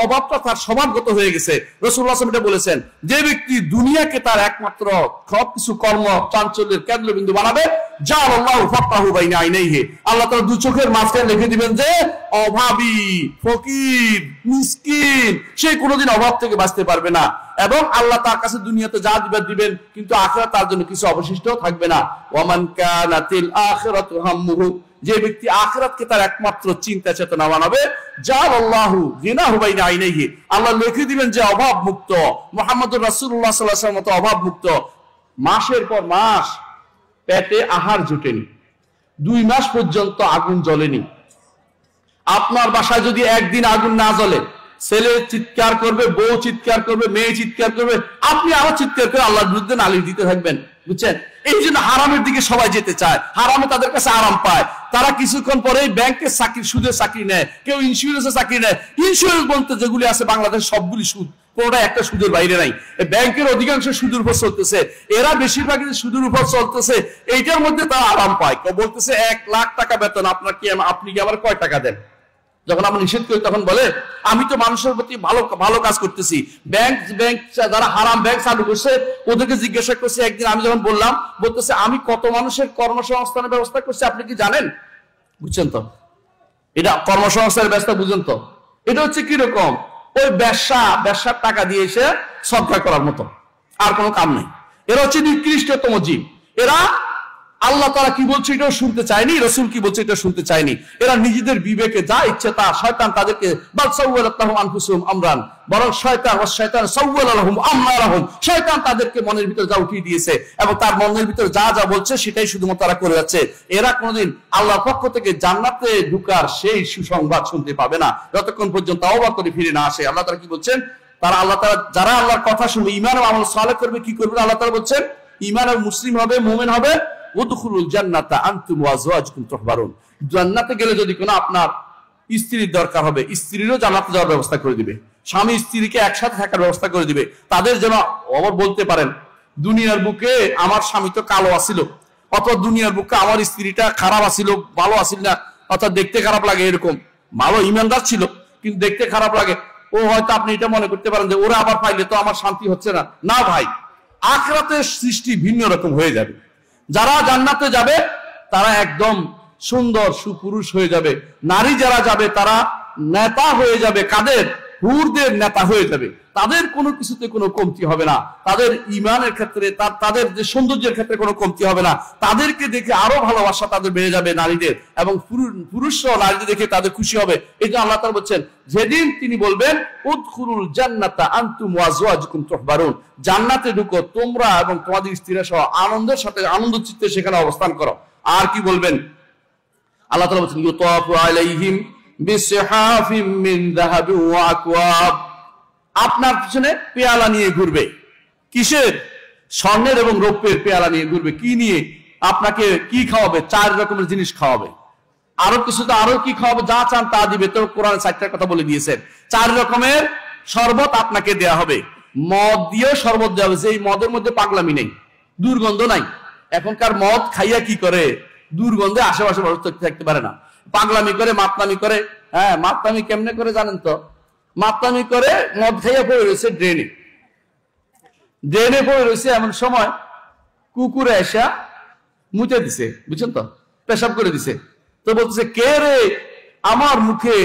অভাবটা তার স্বভাবগত হয়ে গেছে। রাসূলুল্লাহ সাল্লাল্লাহু আলাইহি ওয়াসাল্লাম বলেছেন, যে ব্যক্তি দুনিয়াকে তার একমাত্র সবকিছু কর্ম চাঞ্চল্যের কেন্দ্রবিন্দু বানাবে, জাআলাল্লাহু ফাকরাহু বাইনা আইনাইহি, আল্লাহ তাআলা দু চোখের মাঝখানে লিখে দিবেন যে অভাবী, ফকির, মিসকিন, সে কোনোদিন অভাব থেকে বাঁচতে পারবে না। এবং আল্লাহ তার কাছে দুনিয়াতে যা দিবেন, কিন্তু আখিরাত তার জন্য কিছু অবশিষ্ট থাকবে না। ওয়ামান কানাতিল আখিরাতু হাম্মুহু, যে ব্যক্তি আখিরাতকে তার একমাত্র চিন্তা চেতনা বানাবে, জাআলাল্লাহু গিনাহু বাইনা আইনাইহি, আল্লাহ লিখে দিবেন যে অভাব মুক্ত, মুহাম্মদুর রাসূলুল্লাহ সাল্লাল্লাহু আলাইহি ওয়াসাল্লাম মতো অভাব মুক্ত। মাসের পর মাস পেটে আহার জুটেনি, 2 মাস পর্যন্ত আগুন জ্বলেনি। আপনার বাসায় যদি একদিন আগুন না জ্বলে, ছেলে চিৎকার করবে, বউ চিৎকার করবে, মেয়ে চিৎকার করবে, আপনি আরো চিৎকার করে আল্লাহর বিরুদ্ধে নালিশ দিতে থাকবেন। বুঝছেন? এই জন্য হারামের দিকে সবাই যেতে চায়, হারামে তাদের কাছে আরাম পায়। তারা কিছুক্ষণ পরেই ব্যাংকের চাকরি, সুদের চাকরি নেয়, কেউ ইন্স্যুরেন্সের চাকরি নেয়। ইন্স্যুরেন্স বলতে যেগুলি আছে বাংলাদেশ সবগুলি সুদ, কোনটা একটা সুদের বাইরে নাই। ব্যাংকের অধিকাংশ সুদের উপর চলতেছে, এরা বেশিরভাগ সুদের উপর চলতেছে, এইটার মধ্যে তারা আরাম পায়। কেউ বলতেছে 1 লাখ টাকা বেতন, আপনি কি আবার কয় টাকা দেন? যখন আমরা নিষেধ করি তখন বলে আমি তো মানুষের প্রতি ভালো কাজ করতেছি। ব্যাংক যারা হারাম ব্যাংক চালু করছে ওদেরকে জিজ্ঞাসা করছে একদিন, আমি যখন বললাম, বলতেছে আমি কত মানুষের কর্মসংস্থানের ব্যবস্থা করছি আপনি কি জানেন? বুঝছেন তো, এটা কর্মসংস্থানের ব্যবস্থা, বুঝেন তো? এটা হচ্ছে কিরকম, ওই ব্যবসার টাকা দিয়ে এসে সদকা করার মতো, আর কোনো কাম নেই। এরা হচ্ছে নিকৃষ্টতম জীব। এরা আল্লাহ তাআলা কি বলছে এটাও শুনতে চায়নি, রাসূল কি বলছে এটা শুনতে চায়নি। এরা নিজেদের বিবেকে যা ইচ্ছে তা, শয়তান তাদেরকে বাল সাওয়ালাত লাহুম আনফুসুহুম আমরান, বরং শয়তান সাওয়ালা লাহুম আমরাহুম, শয়তান তাদেরকে মনের ভিতর যা উঠিয়ে দিয়েছে এবং তার মনের ভিতর যা যা বলছে সেটাই শুধুমাত্র তারা করে যাচ্ছে। এরা কোনোদিন আল্লাহর পক্ষ থেকে জান্নাতে ঢোকার সেই সুসংবাদ শুনতে পাবে না যতক্ষণ পর্যন্ত তওবা করে ফিরে না আসে। আল্লাহ তাআলা কি বলছেন? আল্লাহ তাআলা যারা আল্লাহর কথা শুনবে, ঈমান ও আমল সালেহ করবে, কি করবে? আল্লাহ তাআলা বলছেন ঈমান আর মুসলিম হবে, মুমিন হবে, উদখুলুল জান্নাতা আনতুম ওয়া আজওয়াজুকুম তুহবারুন, জান্নাতে গেলে যদি কোনো আপনার স্ত্রীর দরকার হবে, স্ত্রীরও জান্নাতে যাওয়ার ব্যবস্থা করে দিবে, স্বামী স্ত্রীকে একসাথে থাকার ব্যবস্থা করে দিবে। তাদের যেন আবার বলতে পারেন দুনিয়ার বুকে আমার স্বামী তো কালো আছিল, অথবা দুনিয়ার বুকে আমার স্ত্রীটা খারাপ আছিল, ভালো আছিল না, অর্থাৎ দেখতে খারাপ লাগে, এরকম ভালো ইমানদার ছিল কিন্তু দেখতে খারাপ লাগে, ও হয়তো আপনি এটা মনে করতে পারেন যে ওরা আবার পাইলে তো আমার শান্তি হচ্ছে না। না ভাই, আখিরাতের সৃষ্টি ভিন্ন রকম হয়ে যাবে। যারা জান্নাতে যাবে তারা একদম সুন্দর সুপুরুষ হয়ে যাবে। নারী যারা যাবে তারা নেতা হয়ে যাবে, কাদের? হুরদের নেতা হয়ে যাবে। তাদের কোনো কিছুতে কোনো কমতি হবে না, তাদের ঈমানের ক্ষেত্রে, তাদের যে সৌন্দর্যের ক্ষেত্রে কোনো কমতি হবে না। তাদেরকে দেখে আরো ভালোবাসা তাদের বেড়ে যাবে নারীদের, এবং পুরুষরাও নারীদের দেখে তাদের খুশি হবে। এই জন্য আল্লাহ তাআলা বলছেন যেদিন তিনি বলবেন উদখুলুল জান্নাতা আনতুম ওয়া আজওয়াজুকুম তুহবারুন, জান্নাতে ঢুকো তোমরা এবং তোমাদের স্ত্রীরা সহ আনন্দের সাথে, আনন্দ চিত্তে সেখানে অবস্থান করো। আর কি বলবেন? আল্লাহ তাআলা বলছেন ইউতাফু আলাইহিম বিসিহাফিম মিন যাহাবিন ওয়া আকওয়াব, আপনার পিছনে পেয়ালা নিয়ে ঘুরবে। কিসের? স্বর্ণের এবং রৌপ্যের পেয়ালা নিয়ে ঘুরবে। কি নিয়ে? আপনাকে কি খাওয়াবে? 4 রকমের জিনিস খাওয়াবে। আরো কিছু তো আরো কি খাওয়াবে, যা চান তা দিবে। তো কোরআনে 4টার কথা বলে দিয়েছেন। 4 রকমের শরবত আপনাকে দেয়া হবে, মদ দিয়েও শরবত দেওয়া হবে, এই মদের মধ্যে পাগলামি নেই, দুর্গন্ধ নাই। এখনকার মদ খাইয়া কি করে, দুর্গন্ধে আশেপাশে মানুষ থাকতে পারে না, পাগলামি করে, মাতলামি করে। হ্যাঁ, মাতলামি কেমনে করে জানেন তো? মাতলামি করে মদ খাইয়া পড়ে রয়েছে ড্রেনে পড়ে রয়েছে, এমন সময় কুকুরে এসে মুতে দিছে, বুঝছেন তো, পেশাব করে দিছে। তো বলতেছে কে রে আমার মুখে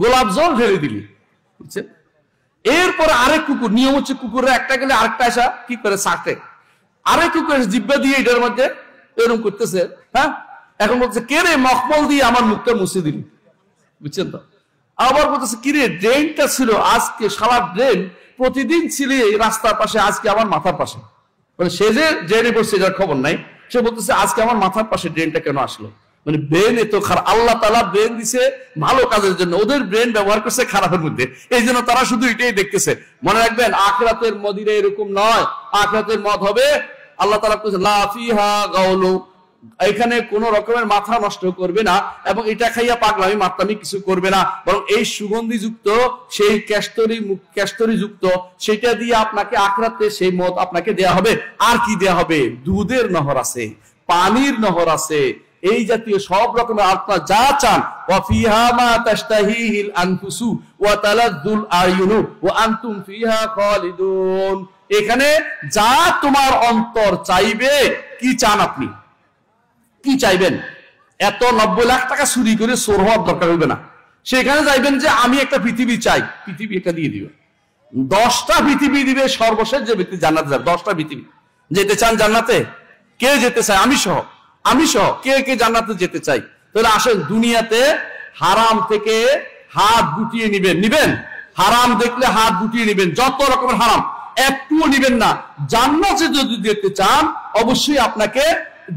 গোলাপ জল ঢেলে দিলি, বুঝছেন? এরপরে আরেক কুকুর, নিয়ম হচ্ছে কুকুরের একটা গেলে আরেকটা আসা কি করে চাটে, আরেক কুকুর জিব্বা দিয়ে এটার মধ্যে এরকম করতেছে। হ্যাঁ, এখন বলছে কে রে মখমল দিয়ে আমার মুখটা মুছে দিলি, বুঝছেন তো? আবার বলতেছে কি রে ড্রেনটা ছিল আজকে, সারা ড্রেন প্রতিদিন ছিল এই রাস্তার পাশে, আজকে আমার মাথার পাশে। সে যে ড্রেনে পড়ছে যার খবর নাই, সে বলতেছে আজকে আমার মাথার পাশে ড্রেনটা কেন আসলো? মানে ব্রেন এত খারাপ, আল্লাহ তাআলা ব্রেন দিছে ভালো কাজের জন্য, ওদের ব্রেন ব্যবহার করছে খারাপের মধ্যে, এই জন্য তারা শুধু এটাই দেখতেছে। মনে রাখবেন আখিরাতের মদিরা এরকম নয়, আখিরাতের মদ হবে আল্লাহ তাআলা বলেছে লা ফিহা গাউলু, এখানে কোন রকমের মাথা নষ্ট করবে না এবং এটা খাইয়া পাগলামি মাতলামি কিছু করবে না, বরং এই সুগন্ধি যুক্ত সেই কেষ্টরি যুক্ত সেটা দিয়ে আপনাকে আখিরাতে সেই মদ আপনাকে দেয়া হবে। আর কি দেয়া হবে? দুধের নহর আছে, পানির নহর আছে, এই জাতীয় সব রকমের আপনার যা চান। ওয়া ফিহা মা তাশতাহিহিল আনফুসু ওয়া তালাদ্দুল আয়ুনু ওয়া আনতুম ফিহা খালিদুন, এখানে যা তোমার অন্তর চাইবে। কি চান আপনি? কি চাইবেন? এত 90 লাখ টাকা চুরি করে চোর হওয়ার দরকার হবে না, সেখানে যাইবেন যে আমি একটা পৃথিবী চাই, পৃথিবী একটা দিয়ে দিবে, 10টা পৃথিবী দিবে। সর্বশেষ যে ব্যক্তি জান্নাতে যাবে, 10টা পৃথিবী। যেতে চান জান্নাতে? কে যেতে চায়? আমি সহ কে কে জান্নাতে যেতে চাই? তাহলে আসেন, দুনিয়াতে হারাম থেকে হাত গুটিয়ে নিবেন, হারাম দেখলে হাত গুটিয়ে নিবেন, যত রকমের হারাম একটুও নিবেন না। জান্নাতে যদি যেতে চান অবশ্যই আপনাকে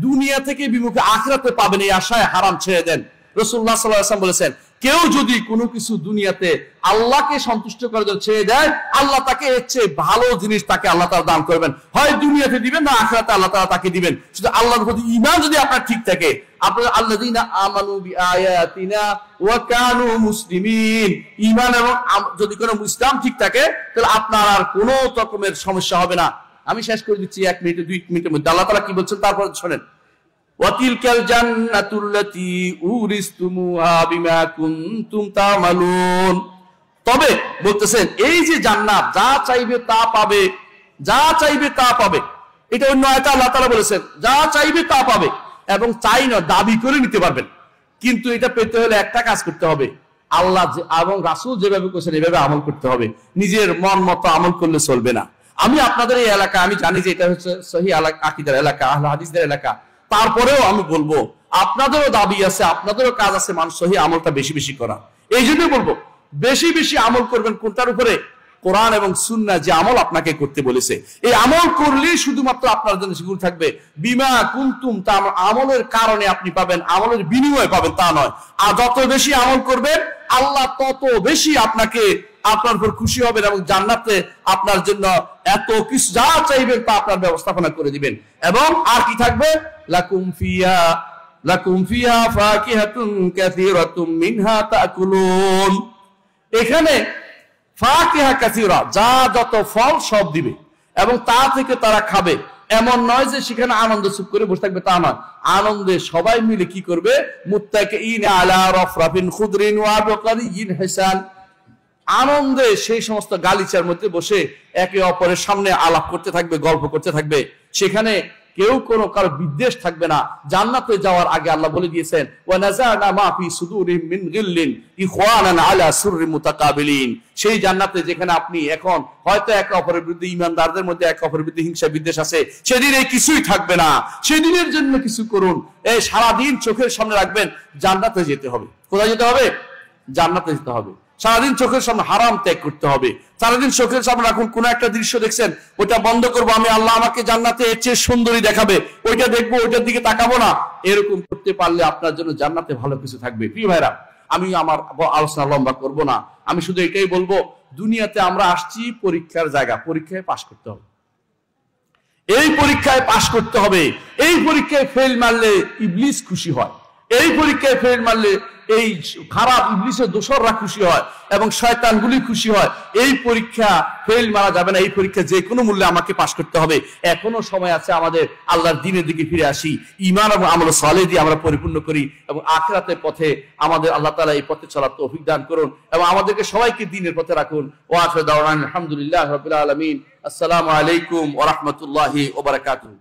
দুনিয়া থেকে বিমুখে আখিরাতে পাবেন, এই আশায় হারাম ছেড়ে দেন। রাসূলুল্লাহ সাল্লাল্লাহু আলাইহি ওয়াসাল্লাম বলেছেন, কেউ যদি কোনো কিছু দুনিয়াতে আল্লাহকে সন্তুষ্ট করার জন্য ছেড়ে দেয়, আল্লাহ তাকে এর চেয়ে ভালো জিনিস তাকে আল্লাহ তাআলা দান করবেন, হয় দুনিয়াতে দিবেন না আখিরাতে আল্লাহ তাআলা তাকে দিবেন। শুধু আল্লাহর প্রতি ঈমান যদি আপনার ঠিক থাকে, আপনার আল্লাযীনা আমানু বিআয়াতিনা ওয়া কানু মুসলিমিন, ঈমান এবং যদি কোনো ইসলাম ঠিক থাকে তাহলে আপনার আর কোনো রকমের সমস্যা হবে না। আমি শেষ করে দিচ্ছি 1 মিনিটে 2 মিনিটের মধ্যে। আল্লাহ তাআলা কি বলছেন তারপর শুনেন। ওয়াতিলকাল জান্নাতুল্লাতী উরিসতুমুহা বিমা কুনতুম তা'মালুন, তবে বলতেছেন এই যে জান্নাত, যা চাইবে তা পাবে, যা চাইবে তা পাবে। এটা অন্য আয়াতে আল্লাহ তাআলা বলেছেন যা চাইবে তা পাবে, এবং চাই না দাবি করে নিতে পারবেন। কিন্তু এটা পেতে হলে একটা কাজ করতে হবে, আল্লাহ এবং রাসূল যেভাবে করেছেন এভাবে আমল করতে হবে। নিজের মন মতো আমল করলে চলবে না। আমি আপনাদের এই এলাকা, আমি জানি যে এটা হচ্ছে সহিহ আকীদার এলাকা, আহলে হাদিসদের এলাকা, তারপরেও আমি বলবো আপনাদেরও দাবি আছে, আপনাদেরও কাজ আছে মানুষ সহিহ আমলটা বেশি বেশি করা। এই জন্য বলবো বেশি বেশি আমল করবেন কোনটার উপরে? কোরআন এবং সুন্নাহ যে আমল আপনাকে করতে বলেছে, এই আমল করলেই শুধুমাত্র আপনার জন্য সেগুলো থাকবে। বিমা কুনতুম, তা আমলের কারণে আপনি পাবেন, আমলের বিনিময়ে পাবেন তা নয়। আর যত বেশি আমল করবেন আল্লাহ তত বেশি আপনাকে আপনার উপর খুশি হবেন এবং জান্নাতে আপনার জন্য এত কিছু যা চাইবেন তা আপনার ব্যবস্থাপনা করে দিবেন। এবং আর কি থাকবে? লাকুম ফিহা ফাকিহাতুন কাসীরাতুম মিনহা তাকুলুন, এখানে ফাকিহা কাসীরা, যা যত ফল সব দিবে এবং তা থেকে তারা খাবে। এমন নয় যে সেখানে আনন্দ চুপ করে বসে থাকবে, তা নয়। আনন্দে সবাই মিলে কি করবে? মুত্তাকিইনা আলা রাফরাফিন খুদরিন ওয়া আবকারিয়িন হিসান, আনন্দে সেই সমস্ত গালিচার মধ্যে বসে একে অপরের সামনে আলাপ করতে থাকবে, গল্প করতে থাকবে। সেখানে কেউ কোনো কারো বিদ্বেষ থাকবে না। জান্নাতে যাওয়ার আগে আল্লাহ বলে দিয়েছেন ওয়া নাযানা মা ফি সুদুরিহিম মিন গিল্লিন ইখওয়ানান আলা সুররিন মুতাকাবিলিন, সেই জান্নাতে যেখানে আপনি এখন হয়তো একে অপরের বিরুদ্ধে, ঈমানদারদের মধ্যে একে অপরের বিরুদ্ধে হিংসা বিদ্বেষ আছে, সেদিন এই কিছুই থাকবে না। সেদিনের জন্য কিছু করুন, এই সারাদিন চোখের সামনে রাখবেন জান্নাতে যেতে হবে। কোথায় যেতে হবে? জান্নাতে যেতে হবে। সারাদিন চোখের সামনে হারাম ত্যাগ করতে হবে। সারাদিন চোখের সামনে রাখুন, কোন একটা দৃশ্য দেখছেন ওইটা বন্ধ করবো, আমি আল্লাহ আমাকে জান্নাতে এর চেয়ে সুন্দরী দেখাবে, ওইটা দেখবো, ওইটার দিকে তাকাবো না। এরকম করতে পারলে আপনার জন্য জান্নাতে ভালো কিছু থাকবে। প্রিয় ভাইরা, আমি আমার আলোচনা লম্বা করব না, আমি শুধু এটাই বলবো, দুনিয়াতে আমরা আসছি পরীক্ষার জায়গা, পরীক্ষায় পাশ করতে হবে। এই পরীক্ষায় পাশ করতে হবে। এই পরীক্ষায় ফেল মারলে ইবলিস খুশি হয়, এই পরীক্ষায় ফেল মারলে এই খারাপ ইবলিসের দোসররা খুশি হয় এবং শয়তানগুলি খুশি হয়। এই পরীক্ষা ফেল মারা যাবে না, এই পরীক্ষা যে কোনো মূল্যে আমাকে পাশ করতে হবে। এখনো সময় আছে আমাদের, আল্লাহর দ্বীনের দিকে ফিরে আসি, ঈমান এবং আমল সালেহ দিয়ে আমরা পরিপূর্ণ করি এবং আখিরাতের পথে আমাদের আল্লাহ তাআলা এই পথে চলার তৌফিক দান করুন এবং আমাদেরকে সবাইকে দ্বীনের পথে রাখুন। ওয়া আখিরু দাওয়ানা আলহামদুলিল্লাহি রাব্বিল আলামিন। আসসালামু আলাইকুম ওয়া রাহমাতুল্লাহি ওয়া বারাকাতুহু।